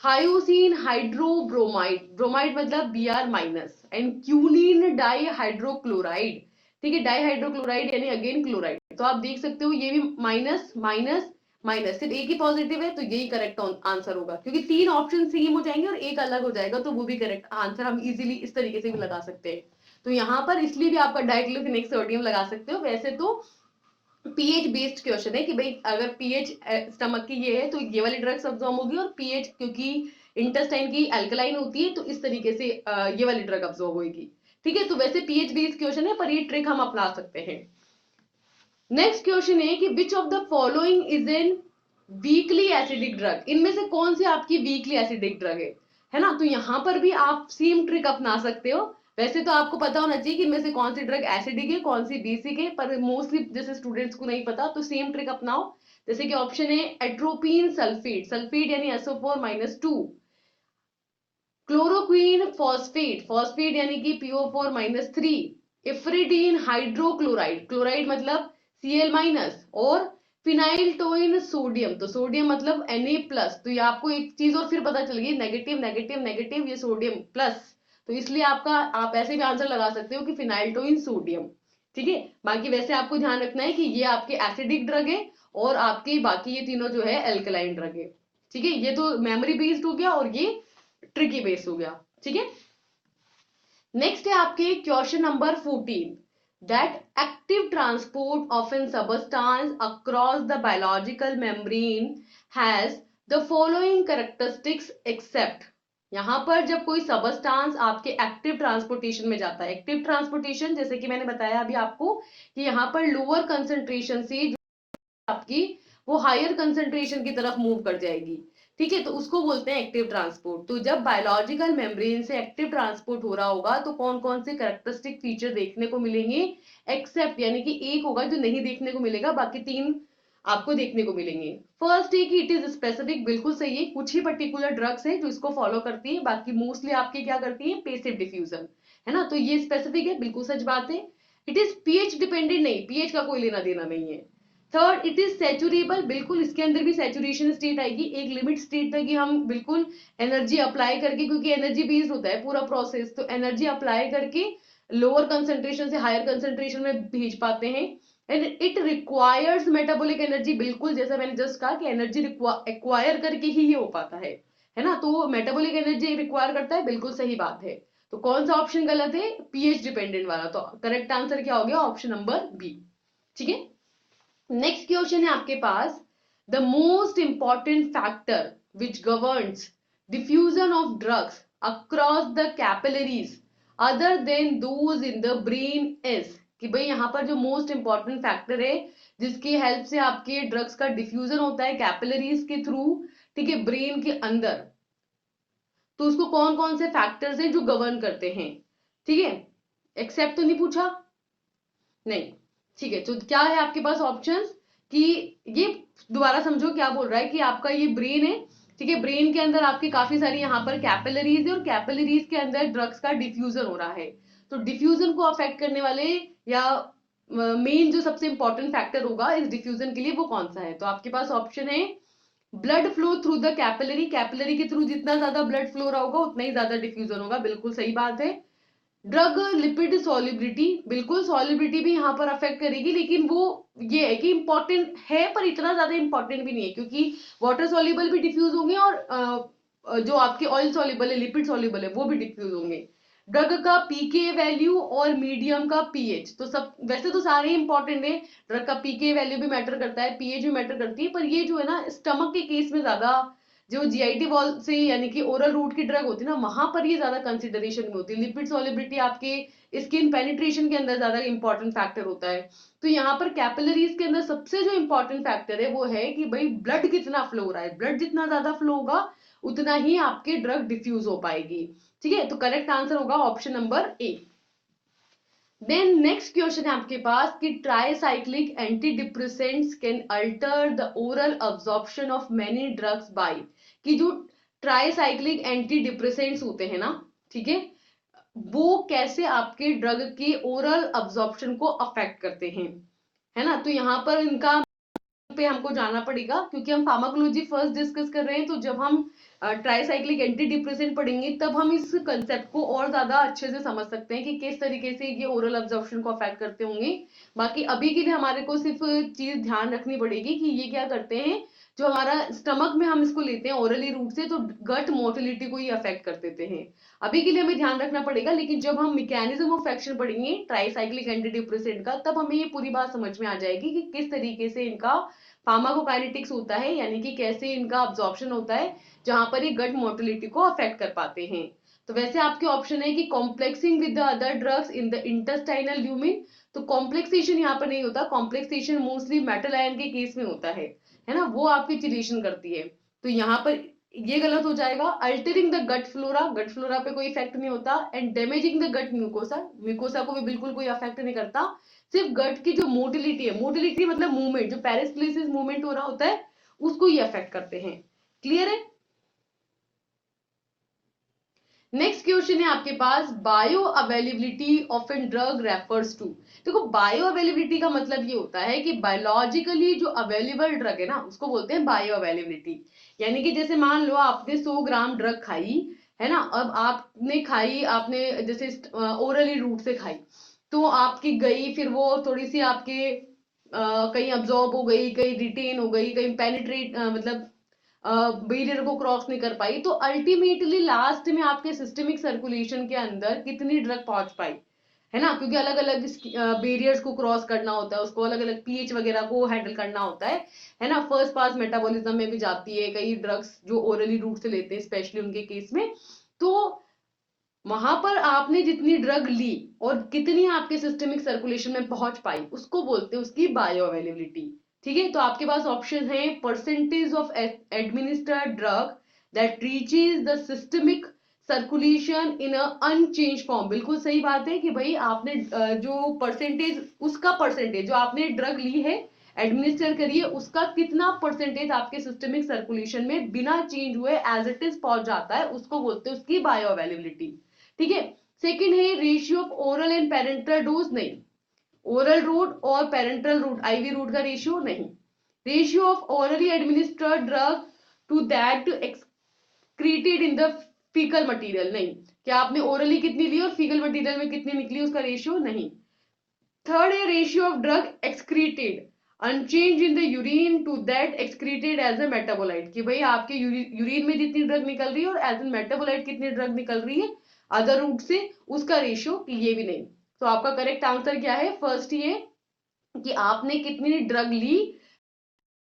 [SPEAKER 1] हायोसिन हाइड्रोब्रोमाइड, ब्रोमाइड मतलब Br-, एंड क्यूनिन डाइहाइड्रोक्लोराइड। ठीक है, डाइहाइड्रोक्लोराइड यानी अगेन क्लोराइड। तो आप देख सकते हो ये भी माइनस माइनस माइनस, सिर्फ एक ही पॉजिटिव है तो यही करेक्ट आंसर होगा, क्योंकि 3 ऑप्शन सेम हो जाएंगे और एक अलग हो जाएगा तो वो भी करेक्ट आंसर हम इजीली इस तरीके से भी लगा सकते हैं। तो यहाँ पर इसलिए भी आपका डाइक्लोफिनेक सोडियम लगा सकते हो। वैसे तो पीएच बेस्ड क्वेश्चन है कि भाई अगर पीएच स्टमक की ये है तो ये वाली ड्रग्स अब्सॉर्ब होगी, और पीएच क्योंकि इंटेस्टाइन की अल्कलाइन होती है तो इस तरीके से ये वाली ड्रग अब्सॉर्ब होगी। ठीक है, तो वैसे पीएच बेस्ड क्वेश्चन है पर ये ट्रिक हम अपना सकते हैं। नेक्स्ट क्वेश्चन है कि विच of the following is an weakly acidic drug, इनमें से कौन सी आपकी वीकली एसिडिक ड्रग है ना। तो यहां पर भी आप सेम ट्रिक अपना सकते हो। वैसे तो आपको पता होना चाहिए कि इनमें से कौन सी ड्रग एसिडिक है कौन सी बेसिक है, पर मोस्टली जैसे स्टूडेंट्स को नहीं पता तो सेम ट्रिक अपनाओ। जैसे कि ऑप्शन है एट्रोपिन सल्फेट, सल्फेट यानी SO4-2, क्लोरोक्वीन फॉस्फेट, फॉस्फेट यानी कि PO4-3, इफ्रिडीन हाइड्रोक्लोराइड, क्लोराइड मतलब Cl-, और फिनाइल टोइन सोडियम, तो सोडियम मतलब Na+। तो ये आपको एक चीज और फिर पता चल गई, नेगेटिव नेगेटिव नेगेटिव, ये सोडियम प्लस, तो इसलिए आपका आप ऐसे भी आंसर लगा सकते हो कि फिनाइल टोइन सोडियम। ठीक है, बाकी वैसे आपको ध्यान रखना है कि ये आपके एसिडिक ड्रग है और आपके बाकी ये तीनों जो है एल्कलाइन ड्रग है। ठीक है, ये तो मेमोरी बेस्ड हो गया और ये ट्रिकी बेस हो गया। ठीक है, नेक्स्ट है आपके question number 14, that active transport of an substance across the biological membrane has the following characteristics except. यहां पर जब कोई सबस्टांस आपके एक्टिव ट्रांसपोर्टेशन में जाता है, एक्टिव ट्रांसपोर्टेशन जैसे कि मैंने बताया अभी आपको कि यहां पर लोअर कंसंट्रेशन से आपकी वो हायर कंसंट्रेशन की तरफ मूव कर जाएगी। ठीक है, तो उसको बोलते हैं एक्टिव ट्रांसपोर्ट। तो जब बायोलॉजिकल मेम्ब्रेन से एक्टिव ट्रांसपोर्ट हो रहा होगा तो कौन कौन से कैरेक्टरिस्टिक फीचर देखने को मिलेंगे, एक्सेप्ट यानी कि एक होगा जो नहीं देखने को मिलेगा, बाकी 3 आपको देखने को मिलेंगे। फर्स्ट है कि इट इज स्पेसिफिक, बिल्कुल सही है, कुछ ही पर्टिकुलर ड्रग्स है जो इसको फॉलो करती है, बाकी मोस्टली आपके क्या करती है, पेसिव डिफ्यूजन, है ना। तो ये स्पेसिफिक है, बिल्कुल सच बात है। इट इज पीएच डिपेंडेंट, नहीं, पीएच का कोई लेना देना नहीं है। थर्ड, इट इज सैचुरेबल, बिल्कुल इसके अंदर भी सैचुरेशन स्टेट आएगी, एक लिमिट स्टेट तक ही हम बिल्कुल एनर्जी अप्लाई करके, क्योंकि एनर्जी बेस्ड होता है पूरा प्रोसेस, तो एनर्जी अप्लाई करके लोअर कंसंट्रेशन से हायर कंसंट्रेशन में भेज पाते हैं। And it requires metabolic energy, बिल्कुल जैसा मैंने जस्ट कहा कि एनर्जी एक्वायर करके ही ये हो पाता है ना। तो मेटाबॉलिक एनर्जी रिक्वायर करता है, बिल्कुल सही बात है। तो कौन सा ऑप्शन गलत है, पीएच डिपेंडेंट वाला, तो करेक्ट आंसर क्या हो गया, ऑप्शन नंबर बी। ठीक है, नेक्स्ट क्वेश्चन है आपके पास, the most important factor which governs diffusion of drugs across the capillaries other than those in the brain is, कि भाई यहां पर जो मोस्ट इंपॉर्टेंट फैक्टर है जिसकी हेल्प से आपके ड्रग्स का डिफ्यूजन होता है कैपिलरीज के थ्रू, ठीक है, ब्रेन के अंदर, तो उसको कौन कौन से फैक्टर्स हैं जो गवर्न करते हैं। ठीक है, एक्सेप्ट तो नहीं पूछा, नहीं, ठीक है, तो क्या है आपके पास ऑप्शंस कि ये दोबारा समझो क्या बोल रहा है कि आपका ये ब्रेन है, ठीक है, ब्रेन के अंदर आपकी काफी सारी यहाँ पर कैपिलरीज है और कैपिलरीज के अंदर ड्रग्स का डिफ्यूजन हो रहा है। तो डिफ्यूजन को अफेक्ट करने वाले या मेन जो सबसे इंपॉर्टेंट फैक्टर होगा इस डिफ्यूजन के लिए वो कौन सा है, तो आपके पास ऑप्शन है blood flow through the capillary, capillary के थ्रू जितना ज्यादा ब्लड फ्लो रहा होगा उतना ही ज्यादा डिफ्यूजन होगा, बिल्कुल सही बात है। ड्रग लिपिड सॉलिबिलिटी, बिल्कुल सॉलिबिलिटी भी यहाँ पर अफेक्ट करेगी, लेकिन वो ये है कि इंपॉर्टेंट है पर इतना ज्यादा इंपॉर्टेंट भी नहीं है, क्योंकि वाटर सॉल्युबल भी डिफ्यूज होंगे और जो आपके ऑयल सॉल्युबल है लिपिड सॉल्युबल है वो भी डिफ्यूज होंगे। ड्रग का पीके वैल्यू और मीडियम का पीएच। तो सब वैसे तो सारे इंपॉर्टेंट है, ड्रग का पीके वैल्यू भी मैटर करता है, पीएच भी मैटर करती है, पर ये जो है ना स्टमक के केस में ज्यादा, जो जीआईटी वॉल से यानी कि ओरल रूट की ड्रग होती है ना, वहां पर ये ज्यादा कंसिडरेशन में होती है। लिपिड सॉलिबिलिटी आपके स्किन पेनिट्रेशन के अंदर ज्यादा इंपॉर्टेंट फैक्टर होता है। तो यहाँ पर कैपिलरीज के अंदर सबसे जो इंपॉर्टेंट फैक्टर है वो है कि भाई ब्लड कितना फ्लो हो रहा है, ब्लड जितना ज्यादा फ्लो होगा उतना ही आपके ड्रग डिफ्यूज हो पाएगी। ठीक है, तो करेक्ट आंसर होगा option number A. Then next question है आपके पास कि tricyclic anti depressants can alter the oral absorption of many drugs by, कि जो ट्राइसाइक्लिक एंटी डिप्रेसेंट्स होते हैं ना, ठीक है, वो कैसे आपके ड्रग के ओरल अब्जॉर्प्शन को अफेक्ट करते हैं, है ना। तो यहाँ पर इनका पे हमको जाना पड़ेगा, क्योंकि हम फार्माकोलॉजी फर्स्ट डिस्कस कर रहे हैं, तो जब हम ट्राइसाइक्लिक एंटी डिप्रेसेंट पढ़ेंगे तब हम इस कंसेप्ट को और ज्यादा अच्छे से समझ सकते हैं कि किस तरीके से ये ओरल अब्जॉर्प्शन को अफेक्ट करते होंगे। बाकी अभी के लिए हमारे को सिर्फ चीज ध्यान रखनी पड़ेगी कि ये क्या करते हैं, जो हमारा स्टमक में हम इसको लेते हैं ओरली रूट से, तो गट मोटिलिटी को ये अफेक्ट कर देते हैं। अभी के लिए हमें ध्यान रखना पड़ेगा, लेकिन जब हम मैकेनिज्म ऑफ एक्शन पढ़ेंगे ट्राइसाइक्लिक एंटी डिप्रेसेंट का, तब हमें ये पूरी बात समझ में आ जाएगी कि किस तरीके से इनका फार्माकोकाइनेटिक्स होता है, यानी कि कैसे इनका अब्जॉर्प्शन होता है, जहां पर ये गट मोटिलिटी को अफेक्ट कर पाते हैं। तो वैसे आपके ऑप्शन है कि complexing with the other drugs in the intestinal lumen, तो कॉम्प्लेक्सेशन यहाँ पर नहीं होता, कॉम्प्लेक्सेशन मोस्टली मेटल आयन के केस में होता है ना, वो आपकी चिलेशन करती है। तो यहाँ पर ये गलत हो जाएगा। Altering the gut flora, gut flora पे कोई इफेक्ट नहीं होता, and damaging the gut mucosa, mucosa को भी बिल्कुल कोई अफेक्ट नहीं करता। सिर्फ गट की जो मोटिलिटी है, मोटिलिटी मतलब मूवमेंट, जो पेरिस्टलिसिस मूवमेंट हो रहा होता है उसको ये अफेक्ट करते हैं। क्लियर है। नेक्स्ट क्वेश्चन है आपके पास, bioavailability of an drug refers to. देखो बायो अवेलेबिलिटी का मतलब ये होता है कि बायोलॉजिकली जो अवेलेबल ड्रग है ना उसको बोलते हैं बायो अवेलेबिलिटी। यानी कि जैसे मान लो आपने 100 ग्राम ड्रग खाई, है ना, अब आपने खाई, आपने जैसे ओरली रूट से खाई, तो आपकी गई, फिर वो थोड़ी सी आपके कहीं अब्जॉर्ब हो गई, कहीं रिटेन हो गई, कहीं पेनिट्रेट मतलब बैरियर को क्रॉस नहीं कर पाई, तो अल्टीमेटली लास्ट में आपके सिस्टमिक सर्कुलेशन के अंदर कितनी ड्रग पहुंच पाई, है ना, क्योंकि अलग अलग बैरियर्स को क्रॉस करना होता है, उसको अलग अलग पीएच वगैरह को हैंडल करना होता है ना। फर्स्ट पास मेटाबॉलिज्म में भी जाती है कई ड्रग्स जो ओरली रूट से लेते हैं, स्पेशली उनके केस में। तो वहां पर आपने जितनी ड्रग ली और कितनी आपके सिस्टमिक सर्कुलेशन में पहुंच पाई उसको बोलते हैं उसकी बायो अवेलेबिलिटी। ठीक है, तो आपके पास ऑप्शन है percentage of administered drug that reaches the systemic circulation in a unchange form. बिल्कुल सही बात है कि भाई आपने जो परसेंटेज, उसका परसेंटेज जो आपने ड्रग ली है, एडमिनिस्टर करिए, उसका कितना परसेंटेज आपके सिस्टमिक सर्कुलेशन में बिना चेंज हुए एज इट इज पहुंच जाता है, उसको बोलते हैं उसकी बायो अवेलेबिलिटी। ठीक है। सेकंड है ratio of oral and parental dose, नहीं, ओरल रूट और पेरेंटल रूट आईवी रूट का रेशियो नहीं। Ratio of orally administered drug to that excreted in the faecal material, नहीं, क्या आपने ओरली कितनी ली और फीकल मटेरियल में कितनी निकली उसका रेशियो नहीं। थर्ड है ratio of drug excreted unchange in the urine to that excreted as a metabolite, कि भाई आपके यूरिन में जितनी ड्रग निकल रही है और एज ए मेटाबोलाइट कितनी ड्रग निकल रही है अदर रूट से, उसका रेशियो, ये भी नहीं। तो आपका करेक्ट आंसर क्या है, फर्स्ट ये कि आपने कितनी ड्रग ली,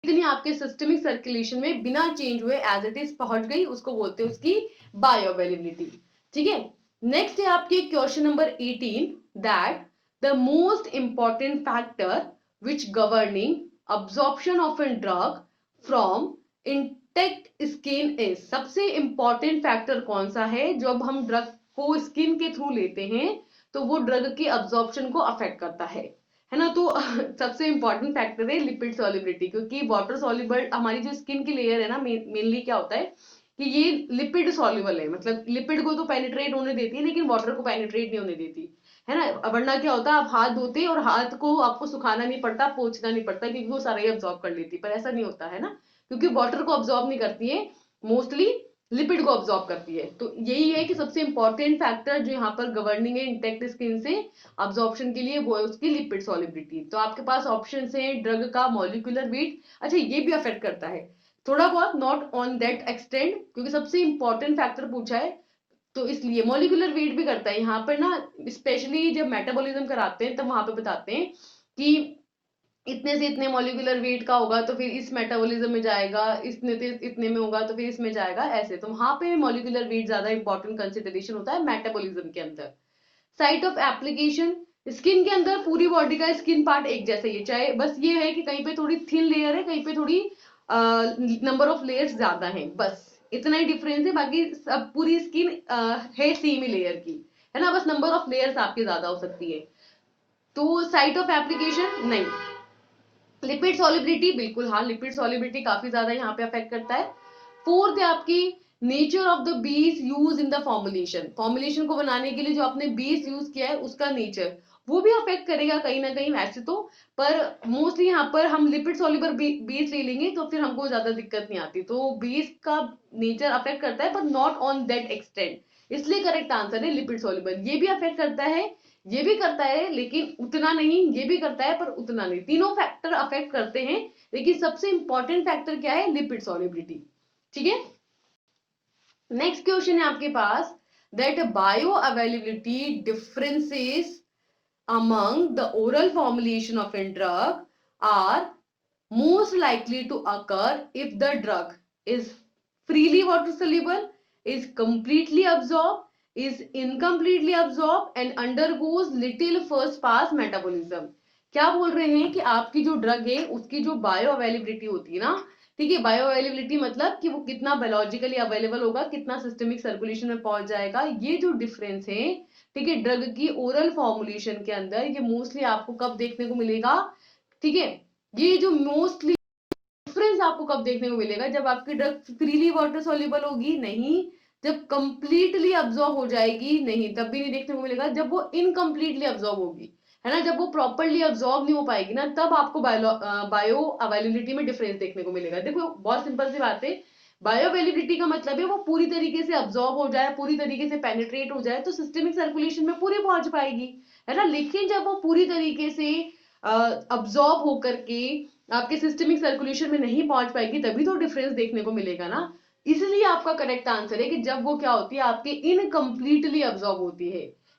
[SPEAKER 1] कितनी आपके सिस्टमिक सर्कुलेशन में बिना चेंज हुए एज इट इज पहुंच गई, उसको बोलते हैं उसकी बायो अवेलेबिलिटी। ठीक है। नेक्स्ट है आपके question number 18, that the most important factor which governing absorption of an drug from intact skin is, सबसे इंपॉर्टेंट फैक्टर कौन सा है जब हम ड्रग को स्किन के थ्रू लेते हैं तो वो ड्रग के अब्जॉर्प्शन को अफेक्ट करता है ना। तो सबसे इंपॉर्टेंट फैक्टर है लिपिड सॉल्युबिलिटी, क्योंकि वाटर सॉल्युबल हमारी जो स्किन की लेयर है ना, मेनली क्या होता है कि ये लिपिड सॉल्युबल है, मतलब लिपिड को तो पेनिट्रेट होने देती है लेकिन वाटर को पेनिट्रेट नहीं होने देती, है ना। वरना क्या होता है, आप हाथ धोते और हाथ को आपको सुखाना नहीं पड़ता, पोंछना नहीं पड़ता, क्योंकि वो सारा ही अब्जॉर्ब कर लेती है, पर ऐसा नहीं होता है ना, क्योंकि वाटर को अब्जॉर्ब नहीं करती है, मोस्टली लिपिड को अब्जॉर्ब करती है। तो यही है कि सबसे इंपॉर्टेंट फैक्टर जो यहाँ पर गवर्निंग है इंटेक्ट स्किन से अब्जॉर्प्शन के लिए, वो है उसकी लिपिड सॉल्युबिलिटी। तो आपके पास ऑप्शन है ड्रग का मॉलिक्यूलर वेट, अच्छा ये भी अफेक्ट करता है थोड़ा बहुत, नॉट ऑन दैट एक्सटेंड, क्योंकि सबसे इंपॉर्टेंट फैक्टर पूछा है तो इसलिए मॉलिक्यूलर वेट भी करता है यहाँ पर ना, स्पेशली जब मेटाबॉलिज्म कराते हैं तब वहां पे बताते हैं कि इतने से इतने मॉलिक्यूलर वेट का होगा तो फिर इस मेटाबॉलिज्म में जाएगा, इतने से इतने में होगा तो फिर इसमें जाएगा, ऐसे। तो वहां पे मॉलिक्यूलर वेट ज्यादा इंपॉर्टेंट कंसिडरेशन होता है मेटाबॉलिज्म के अंदर। साइट ऑफ एप्लीकेशन, स्किन के अंदर पूरी बॉडी का स्किन पार्ट एक जैसा ही है, चाहे बस ये है कि कहीं पे थोड़ी थिन लेयर है, कहीं पे थोड़ी नंबर ऑफ लेयर्स ज्यादा हैं, बस इतना ही डिफरेंस है। बाकी सब पूरी स्किन है सेम ही लेयर की, है ना, बस नंबर ऑफ लेयर्स आपकी ज्यादा हो सकती है। तो साइट ऑफ एप्लीकेशन नहीं। लिपिड सॉलिबिलिटी, बिल्कुल हाँ, लिपिड सॉलिबिलिटी काफी ज्यादा यहाँ पे अफेक्ट करता है। फोर्थ है आपकी nature of the base use in the formulation, formulation को बनाने के लिए जो आपने बेस यूज किया है उसका नेचर वो भी अफेक्ट करेगा कहीं ना कहीं वैसे तो, पर मोस्टली यहाँ पर हम लिपिड सॉल्युबल बेस ले लेंगे तो फिर हमको ज्यादा दिक्कत नहीं आती। तो बेस का नेचर अफेक्ट करता है पर नॉट ऑन दैट एक्सटेंट, इसलिए करेक्ट आंसर है लिपिड सॉल्युबल। ये भी अफेक्ट करता है, ये भी करता है लेकिन उतना नहीं, ये भी करता है पर उतना नहीं, तीनों फैक्टर अफेक्ट करते हैं लेकिन सबसे इंपॉर्टेंट फैक्टर क्या है, लिपिड सॉल्युबिलिटी। ठीक है, नेक्स्ट क्वेश्चन है आपके पास, that bioavailability differences among the oral formulation of a drug are most likely to occur if the drug is freely water soluble, is completely absorbed, is incompletely absorbed and undergoes little first pass metabolism। क्या बोल रहे हैं कि आपकी जो ड्रग है उसकी जो बायो अवेलेबिलिटी होती है ना, ठीक है, बायो अवेलेबिलिटी मतलब कि वो कितना बायोलॉजिकली अवेलेबल होगा, कितना सिस्टमिक सर्कुलेशन में पहुंच जाएगा, ये जो डिफरेंस है, ठीक है, ड्रग की ओरल फॉर्मुलेशन के अंदर, ये मोस्टली आपको कब देखने को मिलेगा, ठीक है, ये जो मोस्टली डिफरेंस आपको कब देखने को मिलेगा, जब आपकी ड्रग फ्रीली वाटर सॉल्युबल होगी नहीं, जब कंप्लीटली अब्सॉर्ब हो जाएगी नहीं, तब भी नहीं देखने को मिलेगा, जब वो इनकम्प्लीटली अब्सॉर्ब होगी, है ना, जब वो प्रॉपरली अब्सॉर्ब नहीं हो पाएगी ना, तब आपको बायो अवेलेबिलिटी में डिफरेंस देखने को मिलेगा। देखो बहुत सिंपल सी बात है, बायो अवेलेबिलिटी का मतलब है वो पूरी तरीके से अब्सॉर्ब हो जाए, पूरी तरीके से पेनिट्रेट हो जाए तो सिस्टमिक सर्कुलेशन में पूरी पहुंच पाएगी, है ना। लेकिन जब वो पूरी तरीके से अब्सॉर्ब होकर के आपके सिस्टमिक सर्कुलेशन में नहीं पहुंच पाएगी, तभी तो डिफरेंस देखने को मिलेगा ना। इसलिए आपका करेक्ट आंसर है कि जब वो क्या होती है, आपके इनकम्प्लीटली अब्सॉर्ब होती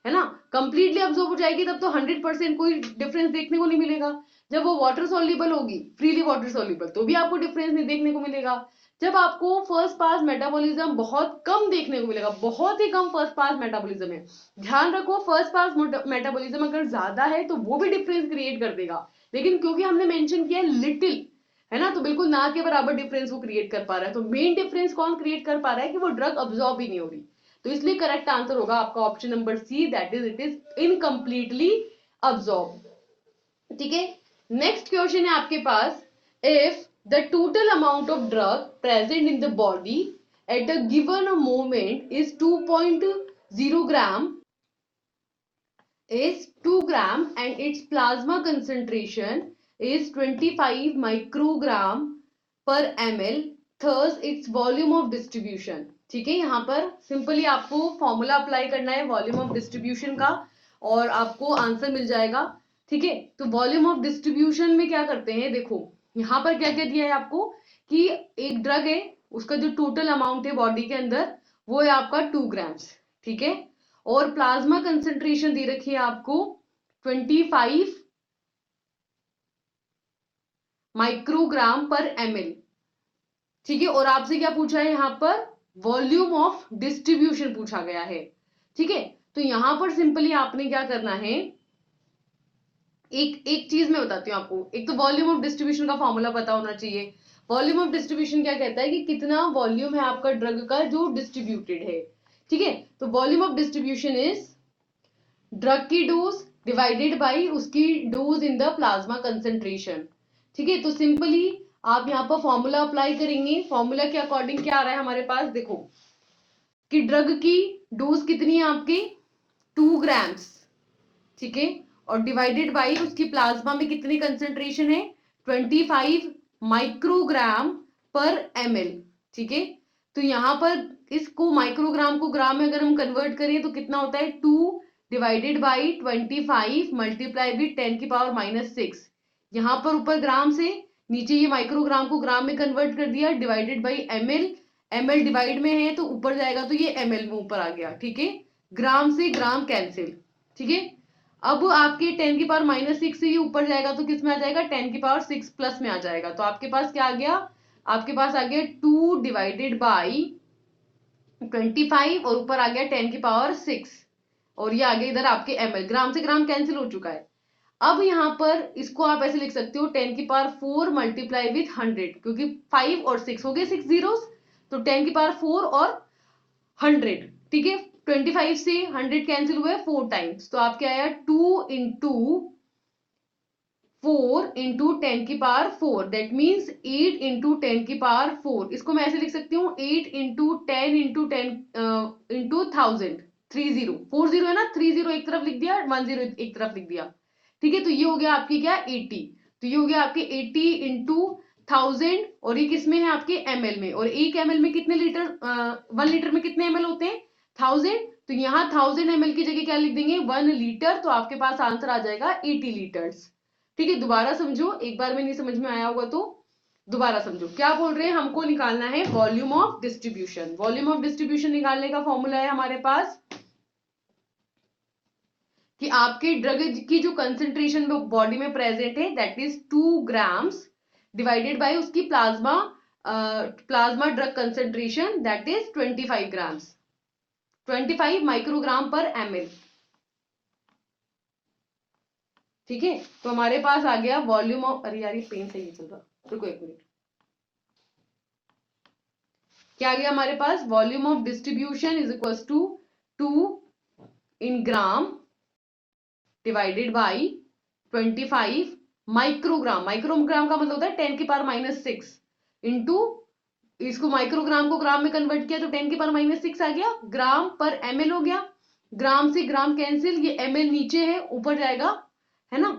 [SPEAKER 1] है ना, कंप्लीटली अब्सॉर्ब हो जाएगी तब तो 100% कोई डिफरेंस देखने को नहीं मिलेगा। जब वो वाटर सॉल्युबल होगी, फ्रीली वाटर सॉल्युबल, तो भी आपको डिफरेंस नहीं देखने को मिलेगा। जब आपको फर्स्ट पास मेटाबॉलिज्म बहुत कम देखने को मिलेगा, बहुत ही कम फर्स्ट पास मेटाबॉलिज्म है, ध्यान रखो फर्स्ट पास मेटाबॉलिज्म अगर ज्यादा है तो वो भी डिफरेंस क्रिएट कर देगा, लेकिन क्योंकि हमने मेंशन किया लिटिल, है ना, तो बिल्कुल ना के बराबर डिफरेंस वो क्रिएट कर पा रहा है। तो मेन डिफरेंस कौन क्रिएट कर पा रहा है कि वो ड्रग अब्सॉर्ब ही नहीं हो रही। तो इसलिए करेक्ट आंसर होगा आपका option number C, that is it is incompletely absorb. ठीक है, नेक्स्ट क्वेश्चन है आपके पास, if the total amount of drug present in the body at a given moment is 2.0 gram is 2 gram and its plasma concentration is 25 microgram per ml, thus its volume of distribution। ठीक है, यहाँ पर सिंपली आपको फॉर्मूला अप्लाई करना है वॉल्यूम ऑफ डिस्ट्रीब्यूशन का और आपको आंसर मिल जाएगा। ठीक है, तो वॉल्यूम ऑफ डिस्ट्रीब्यूशन में क्या करते हैं, देखो यहाँ पर क्या क्या दिया है आपको कि एक ड्रग है, उसका जो टोटल अमाउंट है बॉडी के अंदर वो है आपका 2 ग्राम्स, ठीक है, और प्लाज्मा कंसेंट्रेशन दे रखी है आपको 25 माइक्रोग्राम पर एमएल। ठीक है, और आपसे क्या पूछा है यहाँ पर, वॉल्यूम ऑफ डिस्ट्रीब्यूशन पूछा गया है। ठीक है, तो यहां पर सिंपली आपने क्या करना है, एक एक चीज मैं बताती हूँ आपको, एक तो वॉल्यूम ऑफ डिस्ट्रीब्यूशन का फॉर्मूला पता होना चाहिए। वॉल्यूम ऑफ डिस्ट्रीब्यूशन क्या कहता है कि कितना वॉल्यूम है आपका ड्रग का जो डिस्ट्रीब्यूटेड है। ठीक है, तो volume of distribution is drug की डोज डिवाइडेड बाय उसकी dose in the plasma concentration. ठीक है, तो सिंपली आप यहाँ पर फॉर्मूला अप्लाई करेंगे, फॉर्मूला के अकॉर्डिंग क्या आ रहा है हमारे पास, देखो कि ड्रग की डोज कितनी है आपकी 2 ग्राम्स, ठीक है, और डिवाइडेड बाय उसकी प्लाज्मा में कितनी कंसेंट्रेशन है 25 माइक्रोग्राम पर एमएल। ठीक है, तो यहां पर इसको माइक्रोग्राम को ग्राम में अगर हम कन्वर्ट करें तो कितना होता है 2 डिवाइडेड बाई 25 मल्टीप्लाई विद 10 की पावर -6। यहां पर ऊपर ग्राम से, नीचे ये माइक्रोग्राम को ग्राम में कन्वर्ट कर दिया, divided by ML, ml divide में है तो ऊपर जाएगा तो ये ml में ऊपर आ गया, ठीक है। ग्राम से ग्राम कैंसिल, ठीक है। अब आपके 10 की पावर -6 से ये ऊपर जाएगा तो किस में आ जाएगा, 10 की पावर 6 प्लस में आ जाएगा। तो आपके पास क्या आ गया, आपके पास आ गया 2 डिवाइडेड बाई 25 और ऊपर आ गया 10 की पावर 6 और ये आ गया इधर आपके ml। ग्राम से ग्राम कैंसिल हो चुका है। अब यहां पर इसको आप ऐसे लिख सकते हो 10 की पावर 4 मल्टीप्लाई विथ 100, क्योंकि 5 और 6 हो गए 6 जीरोस, तो 10 की पावर 4 और 100, ठीक है। 25 से 100 कैंसिल हुए 4 टाइम्स, तो आपके आया 2 इंटू 4 इंटू 10 की पावर 4, दैट मीन्स 8 इंटू 10 की पावर 4। इसको मैं ऐसे लिख सकती हूँ 8 इंटू 10 इंटू 10 इंटू 1000, 30 40 है ना, 30 एक तरफ लिख दिया, 10 एक तरफ लिख दिया, ठीक है। तो ये हो गया आपकी क्या 80, तो ये हो गया आपके 80 इंटू 1000 और ये किसमें है आपके ml में, और 1 ml में कितने लीटर, 1 लीटर में कितने ml होते हैं 1000, तो यहाँ 1000 ml की जगह क्या लिख देंगे 1 लीटर, तो आपके पास आंसर आ जाएगा 80 लीटर्स, ठीक है। दोबारा समझो, एक बार में नहीं समझ में आया होगा तो दोबारा समझो। क्या बोल रहे हैं, हमको निकालना है volume of distribution. Volume of distribution निकालने का फॉर्मूला है हमारे पास कि आपके ड्रग की जो कंसेंट्रेशन बॉडी में प्रेजेंट है that is 2 grams divided by उसकी plasma plasma drug concentration that is 25 grams, 25 microgram per ml, ठीक है। तो हमारे पास आ गया वॉल्यूम ऑफ, अरे यार ये पेन सही चल रहा, रुको एक मिनट, क्या आ गया हमारे पास, volume of distribution is equal to 2 in gram divided by 25 microgram, microgram का मतलब होता है 10 की पावर -6 इंटू, इसको माइक्रोग्राम को ग्राम में कन्वर्ट किया तो 10 की पावर -6 आ गया, ग्राम पर ml हो गया, ग्राम से ग्राम कैंसिल, ये ml नीचे है ऊपर जाएगा, है ना,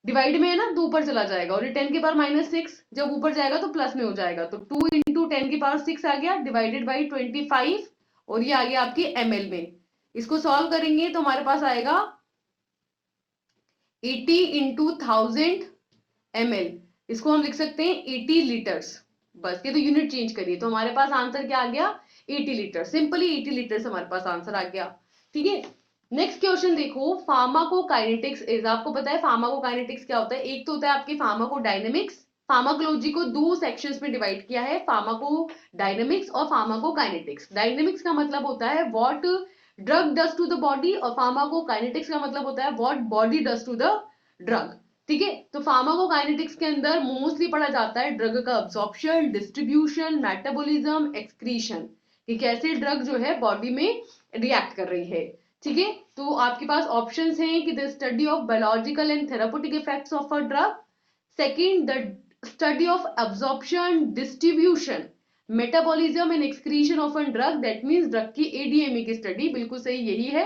[SPEAKER 1] डिवाइड में है ना तो ऊपर चला जाएगा, और ये 10 की पावर -6 जब ऊपर जाएगा तो प्लस में हो जाएगा, तो 2 इंटू 10 की पावर 6 आ गया डिवाइडेड बाई 25 और ये आ गया आपकी ml में। इसको सॉल्व करेंगे तो हमारे पास आएगा 80 इंटू 1000 ml, इसको हम लिख सकते हैं 80 लीटर्स, बस ये तो यूनिट चेंज करिए, तो हमारे पास आंसर क्या आ गया 80 लीटर, सिंपली 80 लीटर्स हमारे पास आंसर आ गया, ठीक है। नेक्स्ट क्वेश्चन देखो, फार्माकोकाइनेटिक्स इज, आपको पता है फार्माकोकाइनेटिक्स क्या होता है, एक तो होता है आपकी फार्माकोडायनेमिक्स, फार्माकोलॉजी को 2 सेक्शंस में डिवाइड किया है, फार्माकोडायनेमिक्स और फार्माकोकाइनेटिक्स। डायनेमिक्स का मतलब होता है what drug does to the body, और फार्माकोकाइनेटिक्स का मतलब होता है what body does to the drug, ठीक है। तो फार्माकोकाइनेटिक्स के अंदर मोस्टली पढ़ा जाता है ड्रग का अब्जॉर्प्शन, डिस्ट्रीब्यूशन, मेटाबॉलिज्म, एक्सक्रीशन, कि कैसे ड्रग जो है बॉडी में रिएक्ट कर रही है, ठीक है। तो आपके पास ऑप्शंस हैं कि the study of biological and therapeutic effects of a drug, second the study of absorption, distribution, metabolism and excretion of a drug, that means drug की एडीएमई की स्टडी, बिल्कुल सही यही है।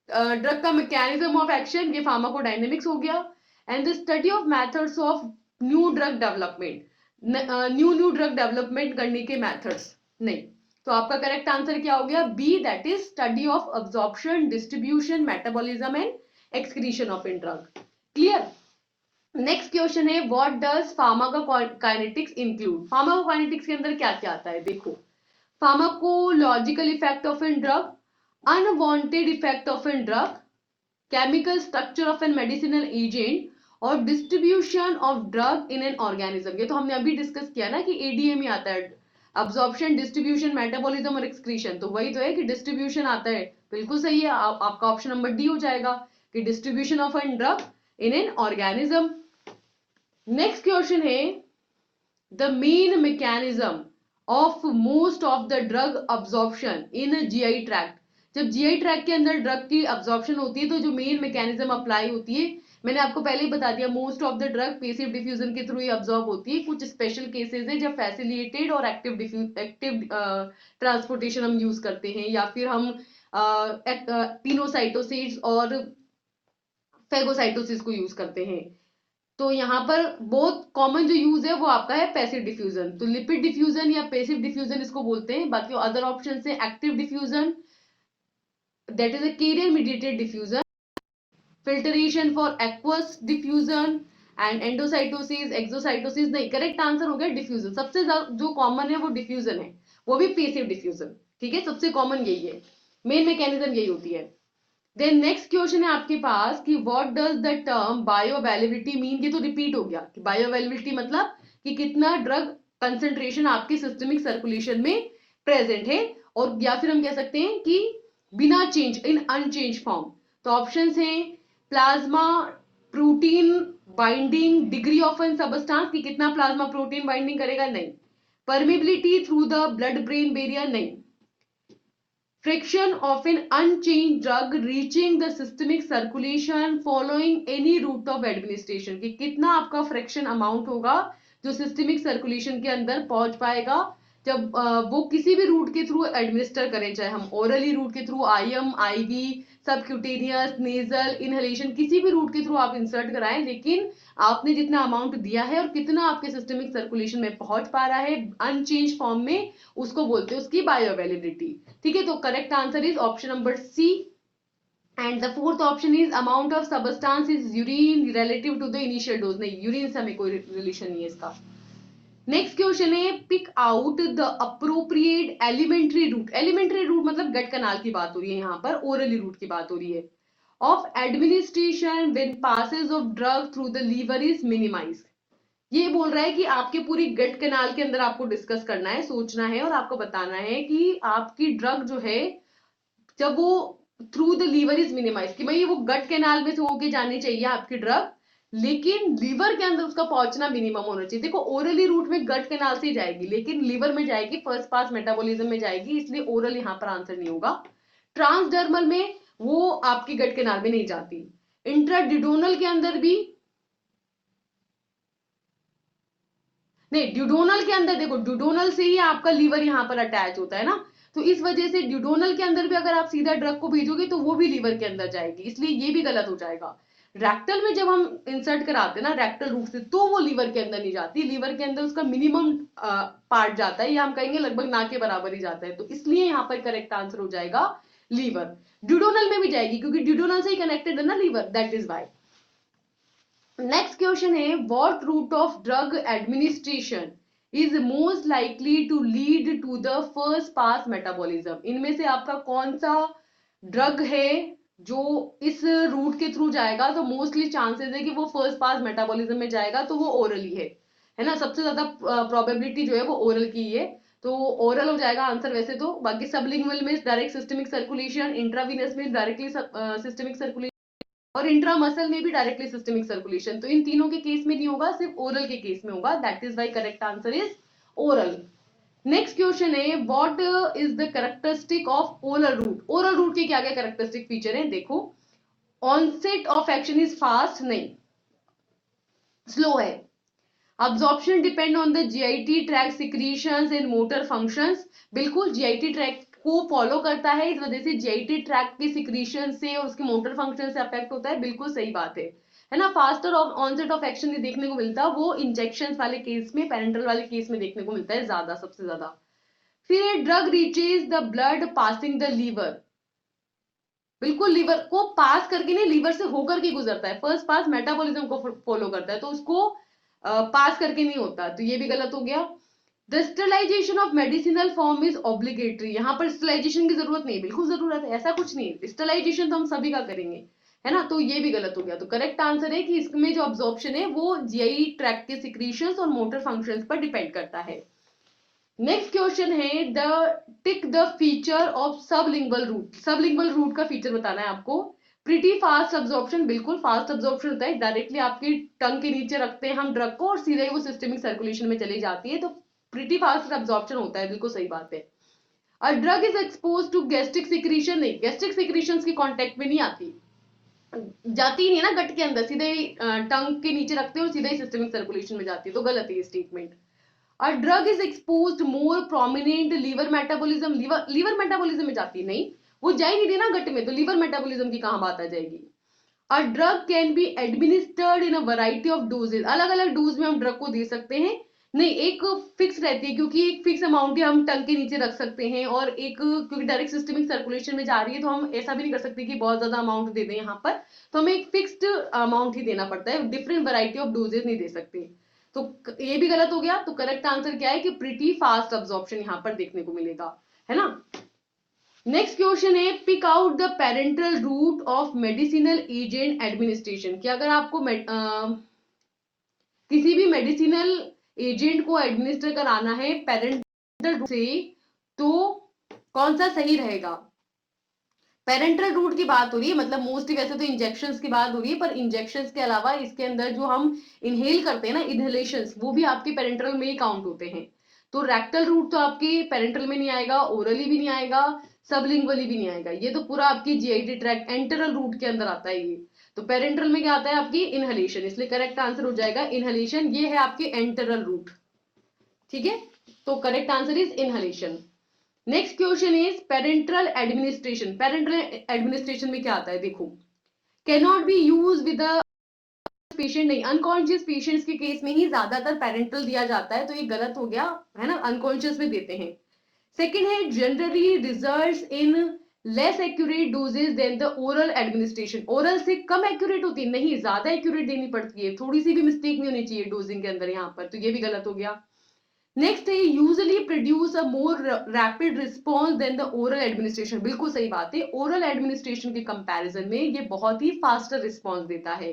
[SPEAKER 1] ड्रग का मैकेनिज्म ऑफ एक्शन, ये फार्माकोडायनेमिक्स हो गया, and the study of methods of new drug development, new drug development करने के मेथड्स, नहीं, तो आपका करेक्ट आंसर क्या हो गया B, that is study of absorption, distribution, metabolism and excretion of in drug, clear. Next question है what does pharmacokinetics include, pharmacokinetics के अंदर क्या क्या आता है, देखो, pharmacological effect of an drug, unwanted effect of an drug, chemical structure of an medicinal agent, और distribution of drug in an organism. ये तो हमने अभी डिस्कस किया ना कि एडीएम ही आता है, अब्जॉर्प्शन, डिस्ट्रीब्यूशन, मेटाबॉलिज्म और एक्सक्रीशन, तो वही तो है कि डिस्ट्रीब्यूशन आता है, बिल्कुल सही है, आपका ऑप्शन नंबर डी हो जाएगा कि distribution of an drug in an organism. Next question है the main mechanism of most of the drug absorption in GI tract, जब जीआई ट्रैक्ट के अंदर ड्रग की अब्जॉर्प्शन होती है तो जो मेन मैकेनिज्म अप्लाई होती है, मैंने आपको पहले ही बता दिया, most of the drug passive diffusion के थ्रू ही अब्जॉर्ब होती है, कुछ स्पेशल केसेस है जब फैसिलिटेटेड और एक्टिव ट्रांसपोर्टेशन हम यूज करते हैं, या फिर हम पिनोसाइटोसिस और फेगोसाइटोसिस को यूज करते हैं। तो यहाँ पर बहुत कॉमन जो यूज है वो आपका है पैसिव डिफ्यूजन, तो लिपिड डिफ्यूजन या पैसिव डिफ्यूजन इसको बोलते हैं। बाकी अदर ऑप्शन है active diffusion, that is a carrier mediated diffusion, filtration for aqueous diffusion and endocytosis, exocytosis. नहीं, करेक्ट आंसर हो गया डिफ्यूजन, सबसे जो कॉमन है वो डिफ्यूजन है। वो भी पैसिव डिफ्यूजन। ठीक है, सबसे कॉमन यही है, मेन मैकेनिज्म यही होती है। देन नेक्स्ट क्वेश्चन है आपके पास कि what does the term bio availability mean. ये तो रिपीट हो गया कि बायो अवेलेबिलिटी मतलब कि कितना ड्रग कंसंट्रेशन आपके सिस्टमिक सर्कुलेशन में प्रेजेंट है, और या फिर हम कह सकते हैं कि बिना चेंज, इन अनचेंज फॉर्म। तो ऑप्शंस हैं plasma protein binding, degree of an substance कि कितना प्लाज्मा प्रोटीन बाइंडिंग करेगा, नहीं। Permeability through the blood brain barrier, नहीं। Friction of an unchanged drug reaching the systemic circulation following any route of administration कि कितना आपका फ्रिक्शन अमाउंट होगा जो सिस्टमिक सर्कुलेशन के अंदर पहुंच पाएगा जब वो किसी भी रूट के थ्रू एडमिनिस्टर करें, चाहे हम ओरली रूट के through, IM, IV, subcutaneous, nasal, inhalation, किसी भी रूट के थ्रू आप इंसर्ट कराएं, लेकिन आपने जितना अमाउंट दिया है और कितना आपके सिस्टमिक सर्कुलेशन में पहुंच पा रहा है अनचेंज फॉर्म में, उसको बोलते हैं उसकी बायो अवेलेबिलिटी। ठीक है, तो correct answer is option number C. And the fourth option is amount of substance is urine relative to the initial dose, नहीं, यूरिन से हमें कोई रिलेशन नहीं है इसका। नेक्स्ट क्वेश्चन है pick out the appropriate alimentary route. Alimentary route मतलब गट कनाल की बात हो रही है, यहाँ पर ओरली रूट की बात हो रही है। Of administration when passes of drug through the liver is minimized. ये बोल रहा है कि आपके पूरी गट कैनाल के अंदर आपको डिस्कस करना है, सोचना है और आपको बताना है कि आपकी ड्रग जो है जब वो through the liver is minimized, कि भाई वो गट कैनाल में से होके जानी चाहिए आपकी ड्रग, लेकिन लीवर के अंदर उसका पहुंचना मिनिमम होना चाहिए। देखो ओरली रूट में गट कैनाल से ही जाएगी, लेकिन लीवर में जाएगी, फर्स्ट पास मेटाबॉलिज्म में जाएगी, इसलिए ओरल यहां पर आंसर नहीं होगा। ट्रांसडर्मल में वो आपकी गट कैनाल में नहीं जाती। इंट्राड्यूडोनल के अंदर भी नहीं, ड्यूडोनल के अंदर देखो, ड्यूडोनल से ही आपका लीवर यहां पर अटैच होता है ना, तो इस वजह से ड्यूडोनल के अंदर भी अगर आप सीधा ड्रग को भेजोगे तो वो भी लीवर के अंदर जाएगी, इसलिए ये भी गलत हो जाएगा। रैक्टल में जब हम इंसर्ट कराते हैं ना रैक्टल रूट से, तो वो लीवर के अंदर नहीं जाती, लीवर के अंदर उसका मिनिमम पार्ट जाता है, या हम कहेंगे लगभग ना के बराबर ही जाता है, तो इसलिए यहाँ पर करेक्ट आंसर हो जाएगा लीवर। ड्यूडोनल में भी जाएगी क्योंकि ड्यूडोनल से ही कनेक्टेड है ना liver, that is why. Next question है what route of drug administration is most likely to lead to the first pass metabolism. इनमें से आपका कौन सा ड्रग है जो इस रूट के थ्रू जाएगा, तो मोस्टली चांसेस है कि वो फर्स्ट पास मेटाबॉलिज्म में जाएगा, तो वो ओरली है ना, सबसे ज्यादा प्रोबेबिलिटी जो है वो ओरल की है, तो ओरल हो जाएगा आंसर वैसे तो। बाकी सबलिंगुअल में डायरेक्ट सिस्टमिक सर्कुलेशन, इंट्रावीनस में डायरेक्टली सिस्टमिक सर्कुलेशन, और इंट्रामसल में भी डायरेक्टली सिस्टमिक सर्कुलेशन, तो इन तीनों के केस में नहीं होगा, सिर्फ ओरल के केस में होगा, that is why correct answer is oral. Next question है what is the characteristic of oral route. Oral route के क्या क्या कैरेक्टरिस्टिक फीचर हैं, देखो onset of action is fast, नहीं, स्लो है। Absorption depend on the GIT track secretions and motor functions, बिल्कुल जीआईटी ट्रैक को फॉलो करता है, इस वजह से जीआईटी ट्रैक के सिक्रीशन से और उसके मोटर फंक्शन से अफेक्ट होता है, बिल्कुल सही बात है ना। फास्टर ऑनसेट ऑफ एक्शन देखने को मिलता है वो इंजेक्शन वाले केस में, पेरेंटल वाले केस में देखने को मिलता है ज्यादा, सबसे ज्यादा। फिर drug reaches the blood passing the liver, बिल्कुल लीवर को पास करके नहीं, लीवर से होकर के गुजरता है, फर्स्ट पास मेटाबॉलिज्म को फॉलो करता है, तो उसको पास करके नहीं होता, तो ये भी गलत हो गया। The sterilization of medicinal form is obligatory, यहाँ पर स्टरलाइजेशन की जरूरत नहीं, बिल्कुल जरूरत है, ऐसा कुछ नहीं है, स्टरलाइजेशन तो हम सभी का करेंगे, है ना, तो ये भी गलत हो गया। तो करेक्ट आंसर है कि इसमें जो अब्जॉर्प्शन है वो जीआई ट्रैक्ट के सिक्रीशंस और मोटर फंक्शंस पर डिपेंड करता है। नेक्स्ट क्वेश्चन है the tick the feature of sublingual route. Sublingual route का फीचर बताना है आपको। प्रीटी फास्ट अब्जॉर्प्शन, बिल्कुल फास्ट अब्जॉर्प्शन होता है, डायरेक्टली आपकी टंग के नीचे रखते हैं हम ड्रग को और सीधे ही वो सिस्टमिक सर्कुलेशन में चली जाती है, तो प्रीटी फास्ट अब्जॉर्प्शन होता है, बिल्कुल सही बात है। A drug is exposed to gastric secretion, नहीं, गैस्ट्रिक सिक्रीशंस की कांटेक्ट में नहीं आती, जाती ही नहीं ना गट के अंदर, सीधे ही टंग के नीचे रखते हैं और सीधे ही सिस्टमिक सर्कुलेशन में जाती है, तो गलत है ये statement. A drug is exposed more prominent liver metabolism, liver metabolism में जाती नहीं, वो जा ही नहीं देना गट में, तो लीवर मेटाबॉलिज्म की कहां बात आ जाएगी। A drug can be administered in a variety of doses, अलग अलग डोज में हम ड्रग को दे सकते हैं, नहीं, एक फिक्स रहती है क्योंकि एक फिक्स अमाउंट ही हम टंग के नीचे रख सकते हैं, और एक क्योंकि डायरेक्ट सिस्टमिक सर्कुलेशन में जा रही है तो हम ऐसा भी नहीं कर सकते कि बहुत ज्यादा अमाउंट दे दें यहाँ पर, तो हमें एक फिक्स्ड अमाउंट ही देना पड़ता है, डिफरेंट वैरायटी ऑफ डोजेस नहीं दे सकते, तो ये भी गलत हो गया। तो करेक्ट आंसर क्या है कि प्रिटी फास्ट अब्जॉर्प्शन यहां पर देखने को मिलेगा, है ना। नेक्स्ट क्वेश्चन है pick out the parenteral route of medicinal agent administration, कि अगर आपको किसी भी मेडिसिनल एजेंट को एडमिनिस्टर कराना है पेरेंटल रूट से, तो कौन सा सही रहेगा। पेरेंटल रूट की बात हो रही है, मतलब मोस्टली वैसे तो इंजेक्शंस की बात हो रही है, पर इंजेक्शंस के अलावा इसके अंदर जो हम इनहेल करते हैं ना, इनहेलेशंस, वो भी आपके पेरेंटल में ही काउंट होते हैं। तो रेक्टल रूट तो आपके पेरेंटल में नहीं आएगा, ओरली भी नहीं आएगा, सबलिंगुअली भी नहीं आएगा, ये तो पूरा आपकी जीआईटी ट्रैक्ट एंटरल रूट के अंदर आता है ये। तो पेरेंटल में क्या आता है आपकी इनहेलेशन, इसलिए करेक्ट आंसर हो जाएगा इनहेलेशन, ये है आपके एंटरल रूट, ठीक है। तो correct answer is inhalation. Next question is parental administration. Parental administration में क्या आता है, देखो, can not be use with patient, नहीं, अनकॉन्शियस पेशेंट्स के केस में ही ज्यादातर पेरेंटल दिया जाता है, तो ये गलत हो गया, है ना, अनकॉन्शियस में देते हैं। सेकेंड है generally results in less accurate dosages than the oral administration, oral से कम एक्यूरेट होती है, नहीं, ज्यादा एक्यूरेट देनी पड़ती है, थोड़ी सी भी मिस्टेक नहीं होनी चाहिए डोजिंग के अंदर यहाँ पर, तो ये भी गलत हो गया। नेक्स्ट है usually produce a more rapid response than the oral administration, बिल्कुल सही बात है, ओरल एडमिनिस्ट्रेशन के कंपैरिजन में ये बहुत ही फास्टर रिस्पॉन्स देता है।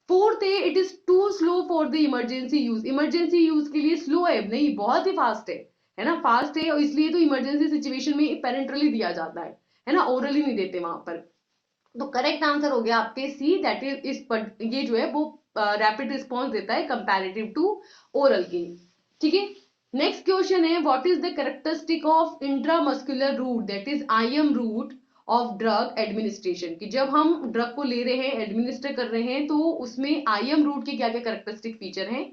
[SPEAKER 1] फोर्थ है it is too slow for the emergency use, emergency use के लिए स्लो है, नहीं, बहुत ही फास्ट है ना, फास्ट है, और इसलिए तो इमरजेंसी सिचुएशन में पेरेंटली दिया जाता है ना, ओरली नहीं देते वहां पर। तो करेक्ट आंसर हो गया आपके सी, दैट इज ये जो है वो रैपिड रिस्पॉन्स देता है कंपैरेटिव टू ओरल के, ठीक है। नेक्स्ट क्वेश्चन है what is the characteristic of intramuscular route, that is IM route of drug administration, कि जब हम ड्रग को ले रहे हैं, एडमिनिस्टर कर रहे हैं, तो उसमें आईएम रूट के क्या क्या कैरेक्टरिस्टिक फीचर हैं।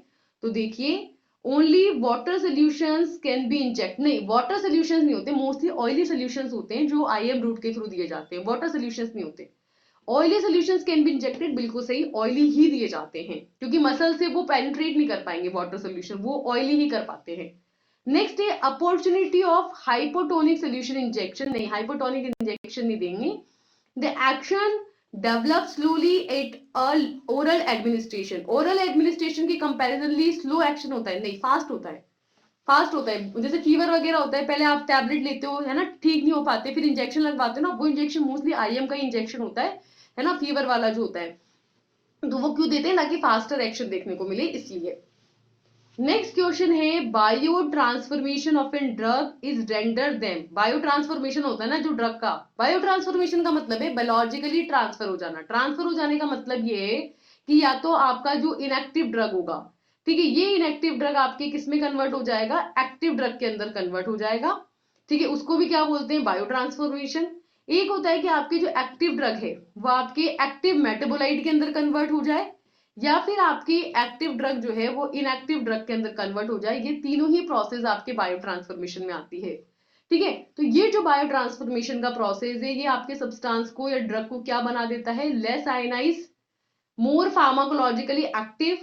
[SPEAKER 1] तो देखिए, only water solutions can be inject, नहीं, वाटर सोल्यूशंस नहीं होते, मोस्टली ऑयली सोल्यूशंस होते हैं जो आईएम रूट के थ्रू दिए जाते हैं, वाटर सोल्यूशंस नहीं होते। Oily solutions can be injected, बिल्कुल सही, ऑयली ही दिए जाते हैं, क्योंकि मसल से वो पेनिट्रेट नहीं कर पाएंगे वाटर सोल्यूशन, वो ऑयली ही कर पाते हैं। नेक्स्ट है opportunity of hypotonic solution injection, नहीं, हाइपोटोनिक इंजेक्शन नहीं देंगे। The action develop slowly at oral administration, oral administration की कंपैरिजनली स्लो एक्शन होता है, नहीं, फास्ट होता है, फास्ट होता है। जैसे फीवर वगैरह होता है, पहले आप टैबलेट लेते हो, है ना, ठीक नहीं हो पाते, फिर इंजेक्शन लगवाते हो ना, वो इंजेक्शन मोस्टली आईएम का इंजेक्शन होता है ना, फीवर वाला जो होता है, तो वो क्यों देते हैं, ताकि फास्टर एक्शन देखने को मिले, इसलिए। नेक्स्ट क्वेश्चन है biotransformation of an drug is render them, biotransformation होता है ना जो ड्रग का, बायो ट्रांसफॉर्मेशन का मतलब है बायोलॉजिकली ट्रांसफर हो जाना, ट्रांसफर हो जाने का मतलब ये है कि या तो आपका जो इनएक्टिव ड्रग होगा, ठीक है, ये इनएक्टिव ड्रग आपके किस में कन्वर्ट हो जाएगा, एक्टिव ड्रग के अंदर कन्वर्ट हो जाएगा, ठीक है, उसको भी क्या बोलते हैं, बायो ट्रांसफॉर्मेशन। एक होता है कि आपकी जो एक्टिव ड्रग है वो आपके एक्टिव मेटाबोलाइट के अंदर कन्वर्ट हो जाए, या फिर आपकी एक्टिव ड्रग जो है वो इनएक्टिव ड्रग के अंदर कन्वर्ट हो जाए, ये तीनों ही प्रोसेस आपके बायो ट्रांसफॉर्मेशन में आती है, ठीक है। तो ये जो बायो ट्रांसफॉर्मेशन का प्रोसेस है, ये आपके सब्सटेंस को या ड्रग को क्या बना देता है, लेस आयनाइज, मोर फार्माकोलॉजिकली एक्टिव,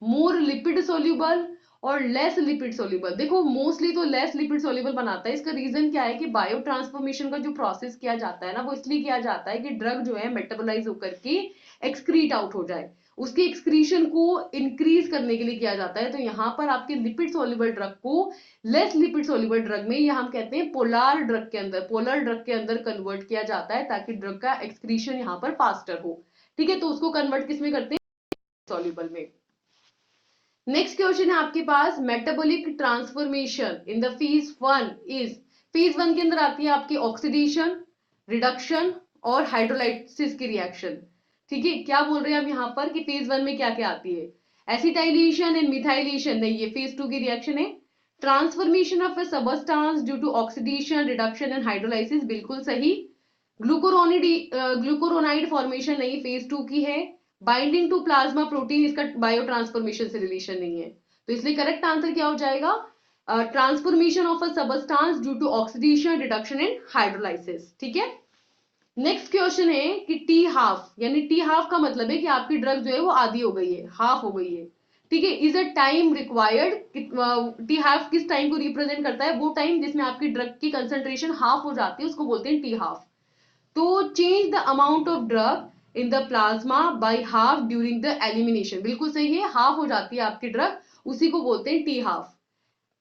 [SPEAKER 1] मोर लिपिड सोल्यूबल और लेस लिपिड सोल्यूबल। देखो मोस्टली तो लेस लिपिड सोल्यूबल बनाता है, इसका रीजन क्या है कि बायो ट्रांसफॉर्मेशन का जो प्रोसेस किया जाता है ना, वो इसलिए किया जाता है कि ड्रग जो है मेटाबोलाइज होकर के एक्सक्रीट आउट हो जाए, उसके एक्सक्रीशन को इंक्रीज करने के लिए किया जाता है। तो यहाँ पर आपके लिपिड सोल्यूबल ड्रग को लेस लिपिड सोल्यूबल ड्रग में, या हम कहते हैं पोलर ड्रग के अंदर, पोलर ड्रग के अंदर कन्वर्ट किया जाता है, ताकि ड्रग का एक्सक्रीशन यहाँ पर फास्टर हो, ठीक है। तो उसको कन्वर्ट किस में करते हैं, सोल्यूबल में। नेक्स्ट क्वेश्चन है आपके पास metabolic transformation in the phase 1 is, phase 1 के अंदर आती है आपकी ऑक्सीडेशन, रिडक्शन और हाइड्रोलाइसिस की रिएक्शन, ठीक है। क्या बोल रहे हैं हम यहाँ पर कि फेज 1 में क्या क्या आती है, एसिटाइलेशन एंड मिथाइलेशन, नहीं, ये फेज 2 की रिएक्शन है। Transformation of a substance due to oxidation, reduction and hydrolysis, बिल्कुल सही। ग्लूकोरोनाइड फॉर्मेशन, नहीं, फेज 2 की है। बाइंडिंग टू प्लाज्मा प्रोटीन, इसका बायो ट्रांसफॉर्मेशन से रिलेशन नहीं है, तो इसलिए करेक्ट आंसर क्या हो जाएगा, transformation of a substance due to oxidation, reduction and hydrolysis, ठीक है। नेक्स्ट क्वेश्चन है कि टी हाफ, यानी टी हाफ का मतलब है कि आपकी ड्रग जो है वो आधी हो गई है, हाफ हो गई है, ठीक है। Is a time required, T half किस टाइम को रिप्रेजेंट करता है, वो टाइम जिसमें आपकी ड्रग की कंसेंट्रेशन हाफ हो जाती है, उसको बोलते हैं टी हाफ। तो change the amount of drug in the plasma by half during the elimination, बिल्कुल सही है, हाफ हो जाती है आपकी ड्रग, उसी को बोलते हैं T half.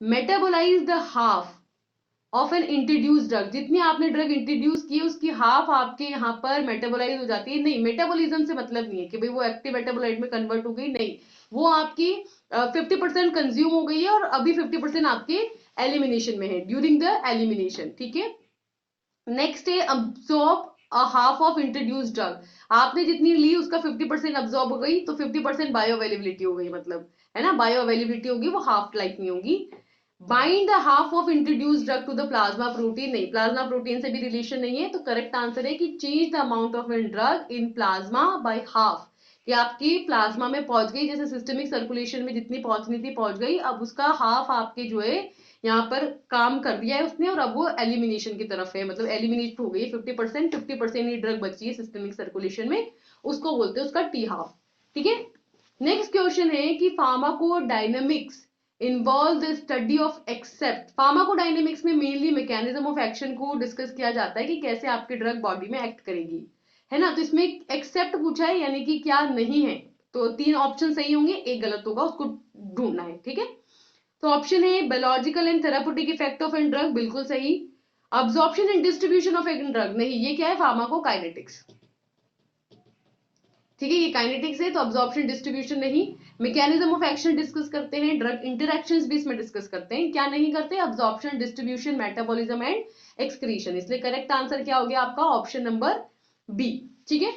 [SPEAKER 1] Metabolize the half of an introduced drug, जितनी आपने ड्रग इंट्रोड्यूस की उसकी हाफ आपके यहाँ पर मेटाबोलाइज हो जाती है। नहीं, मेटाबोलिज्म से मतलब नहीं है कि भाई वो एक्टिव मेटाबोलाइट में कन्वर्ट हो गई, नहीं, वो आपकी 50% कंज्यूम हो गई है और अभी 50% आपके एलिमिनेशन में है, ड्यूरिंग द एलिमिनेशन, ठीक है। नेक्स्ट है absorb a half of introduced drug, आपने जितनी ली उसका 50% अब्सॉर्ब हो गई तो 50% बायो अवेलेबिलिटी हो गई, मतलब है ना, बायो अवेलेबिलिटी होगी, वो हाफ लाइफ नहीं होगी। Bind the half of introduced drug to the plasma protein, नहीं, प्लाज्मा प्रोटीन से भी रिलेशन नहीं है, तो करेक्ट आंसर है कि change the amount of an drug in plasma by half, कि आपकी प्लाज्मा में पहुंच गई, जैसे सिस्टमिक सर्कुलेशन में जितनी पहुंचनी थी पहुंच गई, अब उसका हाफ आपके जो है यहाँ पर काम कर दिया है उसने और अब वो एलिमिनेशन की तरफ है, मतलब एलिमिनेट हो गई 50%, 50% ही ड्रग बची है सिस्टमिक सर्कुलेशन में, उसको बोलते हैं उसका टी हाफ, ठीक है। नेक्स्ट क्वेश्चन है कि pharmacodynamics involve the study of except, pharmacodynamics में मेनली मैकेनिज्म ऑफ एक्शन को डिस्कस किया जाता है कि कैसे आपकी ड्रग बॉडी में एक्ट करेगी, है ना। तो इसमें एक्सेप्ट पूछा है यानी कि क्या नहीं है, तो 3 ऑप्शन सही होंगे, एक गलत होगा, उसको ढूंढना है, ठीक है। तो ऑप्शन है biological and therapeutic effect of an drug, बिल्कुल सही। Absorption and distribution of an drug, नहीं, ये क्या है, फार्माकोकाइनेटिक्स, ठीक है, ये काइनेटिक्स है, तो अब्जॉर्प्शन डिस्ट्रीब्यूशन नहीं। मैकेनिज्म ऑफ एक्शन डिस्कस करते हैं, ड्रग इंटरैक्शंस भी इसमें डिस्कस करते हैं, क्या नहीं करते, absorption distribution metabolism and excretion, इसलिए करेक्ट आंसर क्या हो गया आपका ऑप्शन नंबर बी, ठीक है।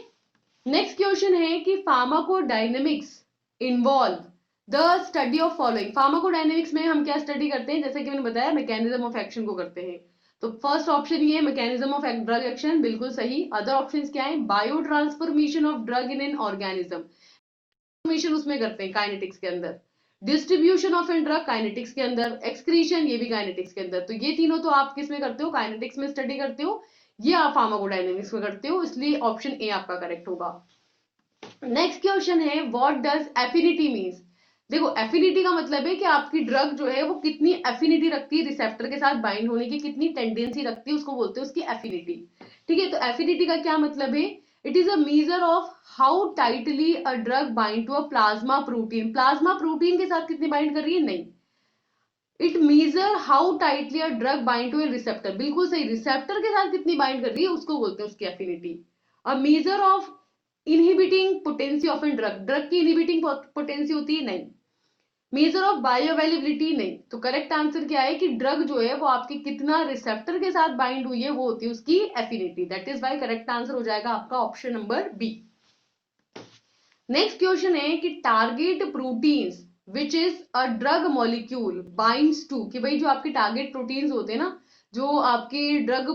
[SPEAKER 1] नेक्स्ट क्वेश्चन है कि pharmacodynamics involve the study of following, pharmacodynamics में हम क्या स्टडी करते हैं, जैसे कि मैंने बताया मैकेनिज्म ऑफ एक्शन को करते हैं, तो फर्स्ट ऑप्शन ये है मैकेनिज्म ऑफ ड्रग एक्शन, बिल्कुल सही। अदर ऑप्शंस क्या है, biotransformation of drug in an organism, transformation उसमें करते हैं काइनेटिक्स के अंदर, distribution of an drug kinetics के अंदर, एक्सक्रीशन ये भी काइनेटिक्स के अंदर, तो ये तीनों तो आप किस में करते हो, काइनेटिक्स में स्टडी करते हो, ये आप फार्माकोडायनेमिक्स में करते हो, इसलिए ऑप्शन ए आपका करेक्ट होगा। नेक्स्ट क्वेश्चन है व्हाट डज एफिनिटी मींस, देखो एफिनिटी का मतलब है कि आपकी ड्रग जो है वो कितनी एफिनिटी रखती है रिसेप्टर के साथ बाइंड होने की, कितनी टेंडेंसी रखती है, उसको बोलते हैं उसकी एफिनिटी, ठीक है। तो एफिनिटी का क्या मतलब है, it is a measure of how tightly a drug bind to a plasma protein, plasma protein के साथ कितनी बाइंड कर रही है, नहीं, it measure how tightly a drug bind to a receptor, बिल्कुल सही, रिसेप्टर के साथ कितनी बाइंड कर रही है उसको बोलते हैं उसकी affinity. A measure of inhibiting potency of an drug, drug की इनहिबिटिंग पोटेंसी होती है, नहीं। मेजर ऑफ बायो अवेलेबिलिटी, नहीं। तो करेक्ट आंसर क्या है कि ड्रग जो है वो आपकी कितना रिसेप्टर के साथ बाइंड हुई है वो होती है उसकी affinity, that is why correct answer हो जाएगा आपका option number B. Next question है कि target proteins which is a drug molecule binds to, कि भाई जो आपके टारगेट प्रोटीन्स होते हैं ना, जो आपके ड्रग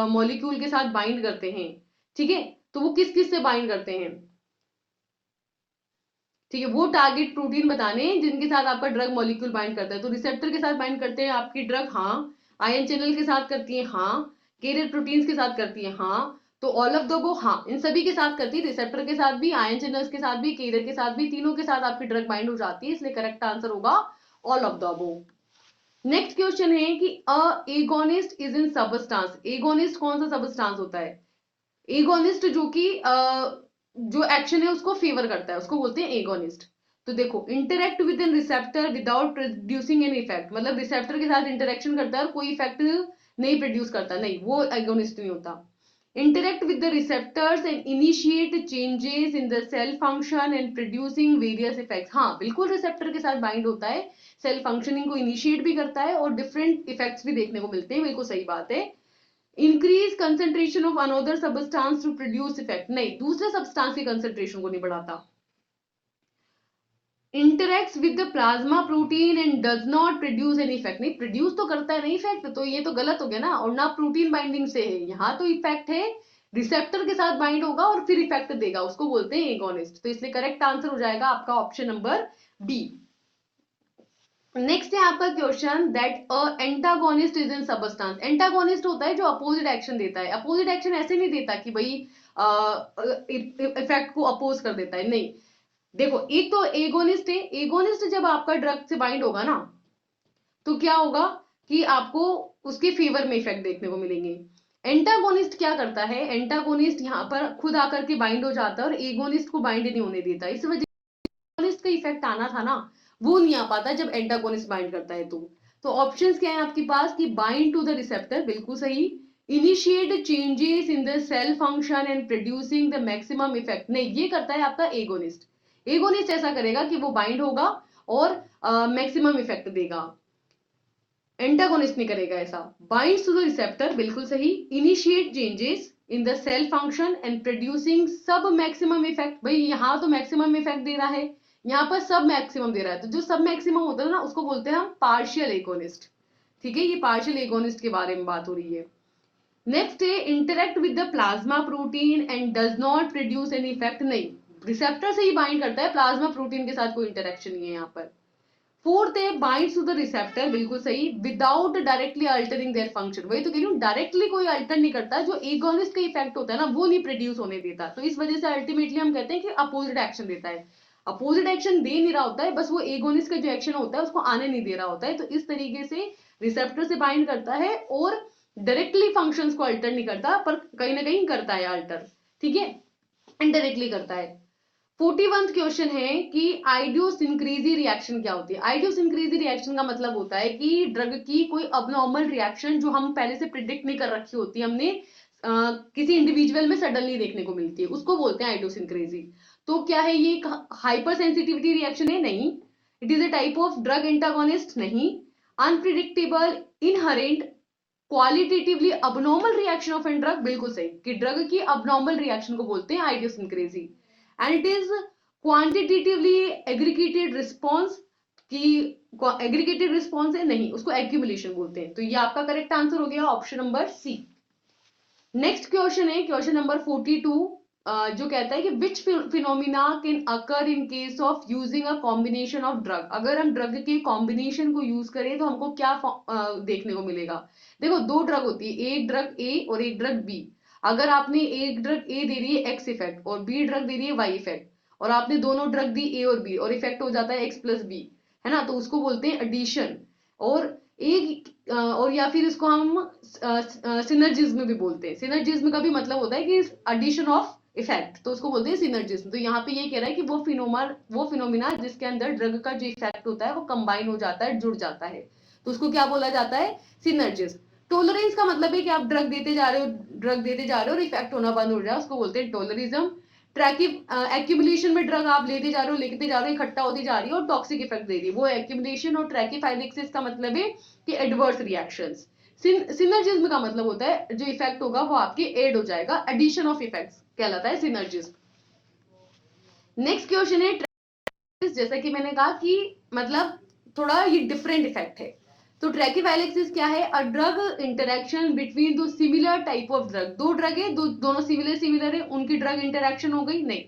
[SPEAKER 1] मॉलिक्यूल के साथ बाइंड करते हैं, ठीक है, तो वो किस किस से बाइंड करते हैं, ठीक है, वो टारगेट प्रोटीन बताने जिनके साथ आपका ड्रग मॉलिक्यूल बाइंड करता है, तो रिसेप्टर के साथ बाइंड करते हैं आपकी ड्रग, हाँ, आयन चैनल के साथ करती है, हाँ, कैरियर प्रोटीन्स के साथ करती है, हाँ, तो ऑल ऑफ द अबव, हाँ, इन सभी के साथ करती है, रिसेप्टर के साथ भी, आयन चैनल्स के साथ भी, कैरियर के साथ भी, तीनों के साथ आपकी ड्रग बाइंड हो जाती है, इसलिए करेक्ट आंसर होगा all of the above. Next question है कि a agonist is in substance, agonist कौन सा सबस्टांस होता है, एगोनिस्ट जो कि जो एक्शन है उसको फेवर करता है उसको बोलते हैं एगोनिस्ट। तो देखो interact with an receptor without producing an effect, मतलब रिसेप्टर के साथ इंटरेक्शन करता है और कोई इफेक्ट नहीं प्रोड्यूस करता, नहीं, वो एगोनिस्ट नहीं होता। interact with the receptors and initiate changes in the cell function and producing various effects, हाँ बिल्कुल रिसेप्टर के साथ बाइंड होता है, सेल फंक्शनिंग को इनिशिएट भी करता है और डिफरेंट इफेक्ट्स भी देखने को मिलते हैं, बिल्कुल सही बात है। Increase concentration of another substance to produce effect, नहीं, दूसरे सब्सटेंस की कंसेंट्रेशन को नहीं बढ़ाता। Interacts with the plasma protein and does not produce any effect, नहीं, प्रोड्यूस तो करता है नहीं इफेक्ट, तो ये तो गलत हो गया ना, और ना प्रोटीन बाइंडिंग से है, यहाँ तो इफेक्ट है, रिसेप्टर के साथ बाइंड होगा और फिर इफेक्ट देगा, उसको बोलते हैं एगोनिस्ट, तो इसलिए करेक्ट आंसर हो जाएगा आपका ऑप्शन नंबर डी। नेक्स्ट है आपका question that a antagonist is in substance, antagonist होता है जो अपोजिट एक्शन देता है, अपोजिट एक्शन ऐसे नहीं देता कि भाई इफेक्ट को अपोज कर देता है, नहीं, देखो एक तो एगोनिस्ट है, एगोनिस्ट जब आपका ड्रग से बाइंड होगा ना तो क्या होगा कि आपको उसके फेवर में इफेक्ट देखने को मिलेंगे। एंटागोनिस्ट क्या करता है, एंटागोनिस्ट यहाँ पर खुद आकर के बाइंड हो जाता है और एगोनिस्ट को बाइंड नहीं होने देता, इस वजह एगोनिस्ट का इफेक्ट आना था ना वो नहीं आ पाता जब एंटागोनिस्ट बाइंड करता है तो ऑप्शंस क्या है आपके पास कि बाइंड टू द रिसेप्टर, बिल्कुल सही। Initiate changes in the cell function and producing the maximum effect, नहीं, ये करता है आपका एगोनिस्ट। एगोनिस्ट ऐसा करेगा कि वो बाइंड होगा और मैक्सिमम इफेक्ट देगा, एंटागोनिस्ट नहीं करेगा ऐसा। बाइंड्स टू द रिसेप्टर, बिल्कुल सही। Initiate changes in the cell function and producing sub maximum effect, भाई यहाँ तो मैक्सिमम इफेक्ट दे रहा है, यहाँ पर सब मैक्सिमम दे रहा है, तो जो सब मैक्सिमम होता है ना उसको बोलते हैं हम पार्शियल एगोनिस्ट। ठीक है, ये पार्शियल एगोनिस्ट के बारे में बात हो रही है। नेक्स्ट है interact with the plasma protein and does not produce any effect, नहीं, रिसेप्टर से ही बाइंड करता है, प्लाज्मा प्रोटीन के साथ कोई इंटरेक्शन नहीं है यहाँ पर। फोर्थ है बाइंड्स टू द रिसेप्टर, बिल्कुल सही, without directly altering their function, वही तो कह रही हूँ, डायरेक्टली कोई अल्टर नहीं करता, जो एगोनिस्ट का इफेक्ट होता है ना वो नहीं प्रोड्यूस होने देता, तो इस वजह से अल्टीमेटली हम कहते हैं कि अपोजिट एक्शन देता है। अपोजिट एक्शन दे नहीं रहा होता है, बस वो एगोनिस्ट का जो एक्शन होता है उसको आने नहीं दे रहा होता है, तो इस तरीके से रिसेप्टर से बाइंड करता है और डायरेक्टली फंक्शंस को अल्टर नहीं करता, पर कहीं ना कहीं करता है अल्टर, ठीक है, इनडायरेक्टली करता है। 41th क्वेश्चन है कि आइडियोसिंक्रेसी रिएक्शन क्या होती है। आइडियोसिंक्रेसी रिएक्शन का मतलब होता है कि ड्रग की कोई अबनॉर्मल रिएक्शन जो हम पहले से प्रिडिक्ट नहीं कर रखी होती, हमने किसी इंडिविजुअल में सडनली देखने को मिलती है, उसको बोलते हैं आइडियोसिंक्रेसी। तो क्या है ये, हाइपर सेंसिटिविटी रिएक्शन है, नहीं। It is a type of drug antagonist, नहीं। Unpredictable, inherent, qualitatively abnormal reaction of an drug, बिल्कुल सही, कि ड्रग की अबनॉर्मल रिएक्शन को बोलते हैं idiosyncrasy. And it is quantitatively aggregated response, की एग्रीगेटेड रिस्पॉन्स है, नहीं, उसको एक्यूमुलेशन बोलते हैं, तो ये आपका करेक्ट आंसर हो गया option number C. Next question है क्वेश्चन नंबर 42, जो कहता है कि which phenomena can occur in case of using a combination of drug, अगर हम ड्रग के कॉम्बिनेशन को यूज करें तो हमको क्या देखने को मिलेगा। देखो, दो ड्रग होती है, एक ड्रग ए और एक ड्रग बी। अगर आपने एक ड्रग ए दे रही है एक्स इफेक्ट और बी ड्रग दे रही है वाई इफेक्ट, और आपने दोनों ड्रग दी ए और बी और इफेक्ट हो जाता है एक्स प्लस बी, है ना, तो उसको बोलते हैं एडिशन। और एक और या फिर इसको हम सिनर्जिज्म भी बोलते हैं। सिनर्जिज्म का भी मतलब होता है कि एडिशन ऑफ इफेक्ट, तो उसको बोलते हैं सिनर्जिज्म। तो यहाँ पे ये कह रहा है कि वो फिनोमिना जिसके अंदर ड्रग का जो इफेक्ट होता है वो कंबाइन हो जाता है, जुड़ जाता है, तो उसको क्या बोला जाता है, सिनर्जिज्म। टॉलरेंस का मतलब है कि आप ड्रग देते जा रहे हो और इफेक्ट होना बंद हो जाए, उसको बोलते हैं टॉलरिज्म। एक्यूमुलेशन में ड्रग आप लेते जा रहे हो, इकट्ठा होती जा रही है और टॉक्सिक इफेक्ट दे रही है, वो एक्यूमुलेशन। और ट्रैकीफाइलिक्सिस का मतलब है कि एडवर्स रिएक्शंस। सिनर्जिज्म का मतलब होता है जो इफेक्ट होगा वो आपके एड हो जाएगा, एडिशन ऑफ इफेक्ट्स कहलाता है सिनर्जिज्म। नेक्स्ट क्वेश्चन है, जैसा कि मैंने कहा कि मतलब थोड़ा ये डिफरेंट इफेक्ट है, तो ट्रैकीफाइलिक्सिस क्या है, अ ड्रग इंटरेक्शन बिटवीन दो सिमिलर टाइप ऑफ ड्रग, दो ड्रग है, दोनों सिमिलर है, उनकी ड्रग इंटरेक्शन हो गई, नहीं।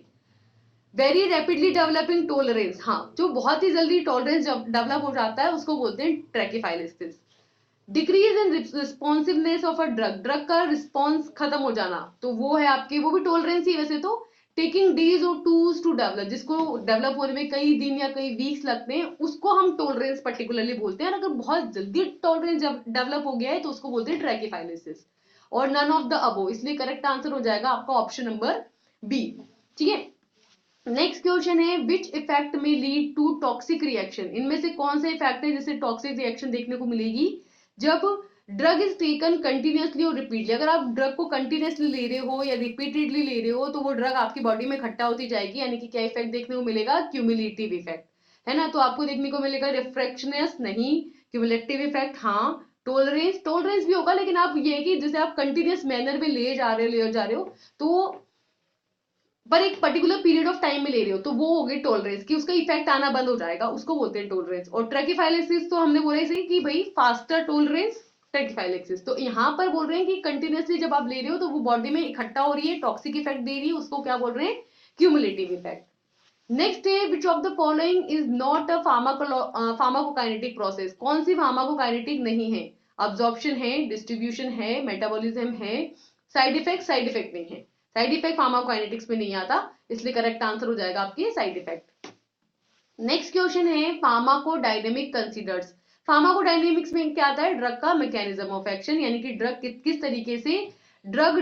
[SPEAKER 1] वेरी रैपिडली डेवलपिंग टॉलरेंस, हाँ, जो बहुत ही जल्दी टॉलरेंस डेवलप हो जाता है उसको बोलते हैं tachyphylaxis. Decrease in responsiveness of a drug का रिस्पॉन्स खत्म हो जाना, तो वो है आपके, वो भी टॉलरेंस ही वैसे तो। टेकिंग डेज और टूज टू डेवलप, जिसको डेवलप होने में कई दिन या कई वीक्स लगते हैं, उसको हम टॉलरेंस पर्टिकुलरली बोलते हैं। और अगर बहुत जल्दी टॉलरेंस डेवलप हो गया है तो उसको बोलते हैं ट्रैकीफाइलिसिस। और नन ऑफ द अबो, इसलिए करेक्ट आंसर हो जाएगा आपका ऑप्शन नंबर बी, ठीक है। नेक्स्ट क्वेश्चन है विच इफेक्ट में लीड टू टॉक्सिक रिएक्शन, इनमें से कौन सा इफेक्ट है जिससे टॉक्सिक रिएक्शन देखने को मिलेगी, जब ड्रग इज टेकन कंटिन्यूसली और रिपीटली। अगर आप ड्रग को कंटिन्यूसली ले रहे हो या रिपीटेडली ले रहे हो तो वो ड्रग आपकी बॉडी में इकट्ठा होती जाएगी, यानी कि क्या इफेक्ट देखने को मिलेगा, क्यूमुलेटिव इफेक्ट, है ना, तो आपको देखने को मिलेगा रिफ्रैक्शनस, नहीं, क्यूमुलेटिव इफेक्ट, हाँ। टॉलरेंस भी होगा, लेकिन आप ये कि जैसे आप कंटिन्यूस मैनर में ले जा रहे हो तो पर एक पर्टिकुलर पीरियड ऑफ टाइम में ले रहे हो, तो वो हो गई टॉलरेंस, कि उसका इफेक्ट आना बंद हो जाएगा, उसको बोलते हैं टॉलरेंस। और ट्रैकीफाइलिसिस तो हमने बोला इसे कि भाई फास्टर टॉलरेंस ट्रैकीफाइलिसिस, तो यहाँ पर बोल रहे हैं कि कंटिन्यूसली जब आप ले रहे हो तो वो बॉडी में इकट्ठा हो रही है, टॉक्सिक इफेक्ट दे रही है, उसको क्या बोल रहे हैं, क्यूमुलेटिव इफेक्ट। नेक्स्ट है विच of the following is not a pharmacokinetic process, कौन सी फार्माकोकाइनेटिक नहीं है, अब्जॉर्प्शन है, डिस्ट्रीब्यूशन है, मेटाबॉलिज्म है, साइड इफेक्ट नहीं है। साइड इफेक्ट फार्माकोकाइनेटिक्स में नहीं आता, इसलिए करेक्ट आंसर हो जाएगा आपकी साइड इफेक्ट। नेक्स्ट क्वेश्चन है फार्माकोडायनेमिक कंसीडर्स, फार्माकोडायनेमिक्स में क्या आता है, ड्रग का मैकेनिज्म ऑफ एक्शन, यानी कि ड्रग किस तरीके से drug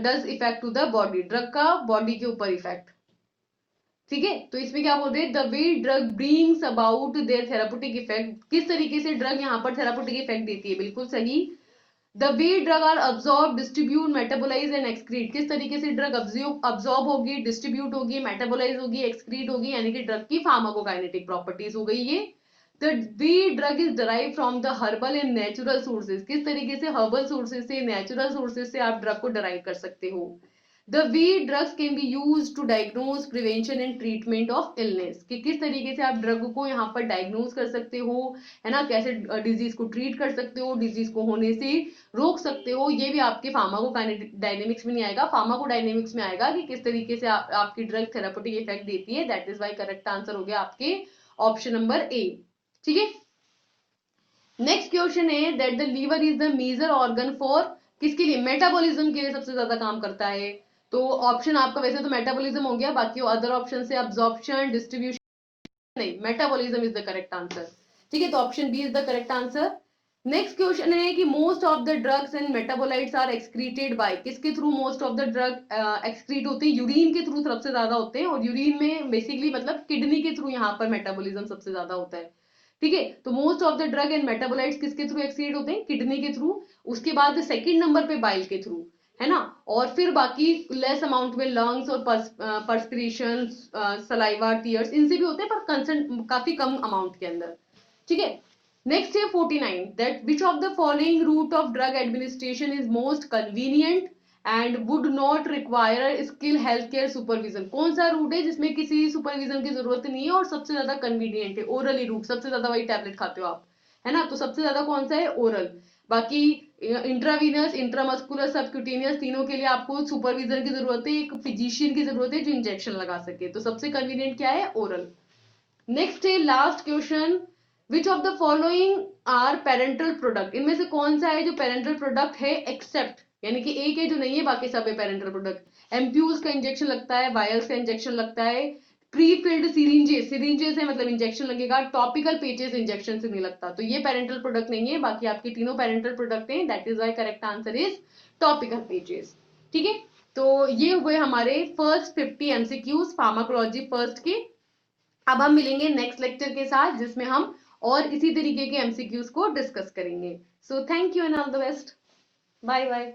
[SPEAKER 1] does effect to the body, drug का बॉडी के ऊपर इफेक्ट। ठीक है, तो इसमें क्या बोल रहे हैं, the way drug brings about their therapeutic effect, किस तरीके से ड्रग यहाँ पर थेरापेटिक इफेक्ट देती है, बिल्कुल सही। The way drug are absorbed distributed metabolized and excreted, किस तरीके से ड्रग अब्सॉर्ब होगी, डिस्ट्रीब्यूट होगी, मेटाबोलाइज होगी, एक्सक्रीट होगी, यानी कि ड्रग की फार्माकोकाइनेटिक प्रॉपर्टीज हो गई ये। The way drug is derived from the herbal and natural sources, किस तरीके से हर्बल सोर्सेज से, नेचुरल सोर्सेज से आप ड्रग को डराइव कर सकते हो। The way drugs can be used to diagnose prevention and treatment of illness, कि किस तरीके से आप ड्रग को यहाँ पर डायग्नोज कर सकते हो, है ना, कैसे डिजीज को ट्रीट कर सकते हो, डिजीज को होने से रोक सकते हो, ये भी आपके फार्माकोडायनेमिक्स में नहीं आएगा, फार्माकोडायनेमिक्स में आएगा कि किस तरीके से आपकी ड्रग थेरापेटिक इफेक्ट देती है। That is why correct answer हो गया आपके ऑप्शन नंबर ए। ठीक है, नेक्स्ट क्वेश्चन है that the liver is the major organ for, किसके लिए, मेटाबॉलिज्म के लिए सबसे ज्यादा काम करता है। तो ऑप्शन आपका वैसे तो मेटाबॉलिज्म हो गया, बाकी अदर ऑप्शन से अब्जॉर्प्शन, डिस्ट्रीब्यूशन, नहीं, metabolism is the correct answer. ठीक है, तो option B is the correct answer. Next question है कि most of the drugs and metabolites are excreted by, किसके through most of the drug excrete होते हैं, यूरिन के थ्रू सबसे ज्यादा होते हैं, और यूरिन में बेसिकली मतलब किडनी के थ्रू यहाँ पर मेटाबॉलिज्म सबसे ज्यादा होता है। ठीक है, तो most of the drug and metabolites किसके थ्रू एक्सक्रीट होते हैं, किडनी के थ्रू, उसके बाद सेकंड नंबर पे बाइल के थ्रू, है ना, और फिर बाकी लेस अमाउंट में लंग्स और पर्सपिरेशन, सलाइवा, टीयर्स, इनसे भी होते हैं पर कंसर्न काफी कम अमाउंट के अंदर। ठीक है, नेक्स्ट है 49, that which of the following route of drug administration is most convenient and would not require skilled health care supervision, कौन सा रूट है जिसमें किसी सुपरविजन की जरूरत नहीं है और सबसे ज्यादा कन्वीनियंट है, ओरली रूट, सबसे ज्यादा वही टैबलेट खाते हो आप, है ना, तो सबसे ज्यादा कौन सा है, ओरल। बाकी इंट्रावीनस, इंट्रामस्कुलर, सबक्यूटेनियस, तीनों के लिए आपको सुपरविजन की जरूरत है, एक फिजिशियन की जरूरत है जो इंजेक्शन लगा सके, तो सबसे कन्वीनियंट क्या है, ओरल। नेक्स्ट है last question, which of the following are parenteral product, इनमें से कौन सा है जो पेरेंटल प्रोडक्ट है, एक्सेप्ट, यानी कि एक है जो नहीं है, बाकी सब है पेरेंटल प्रोडक्ट। एम्प्यूल्स का इंजेक्शन लगता है, वायल्स का इंजेक्शन लगता है, प्री फिल्ड सिरिंजेस, सिरिंजेस है मतलब इंजेक्शन लगेगा, टॉपिकल पेचेस इंजेक्शन से नहीं लगता, तो ये पेरेंटल प्रोडक्ट नहीं है, बाकी आपके तीनों पेरेंटल प्रोडक्ट हैं, that is why correct answer is topical patches. ठीक है, तो ये हुए हमारे फर्स्ट 50 एमसीक्यूज फार्माकोलॉजी फर्स्ट के। अब हम मिलेंगे नेक्स्ट लेक्चर के साथ जिसमें हम और इसी तरीके के एमसीक्यूज को डिस्कस करेंगे। So thank you and all the best, bye bye.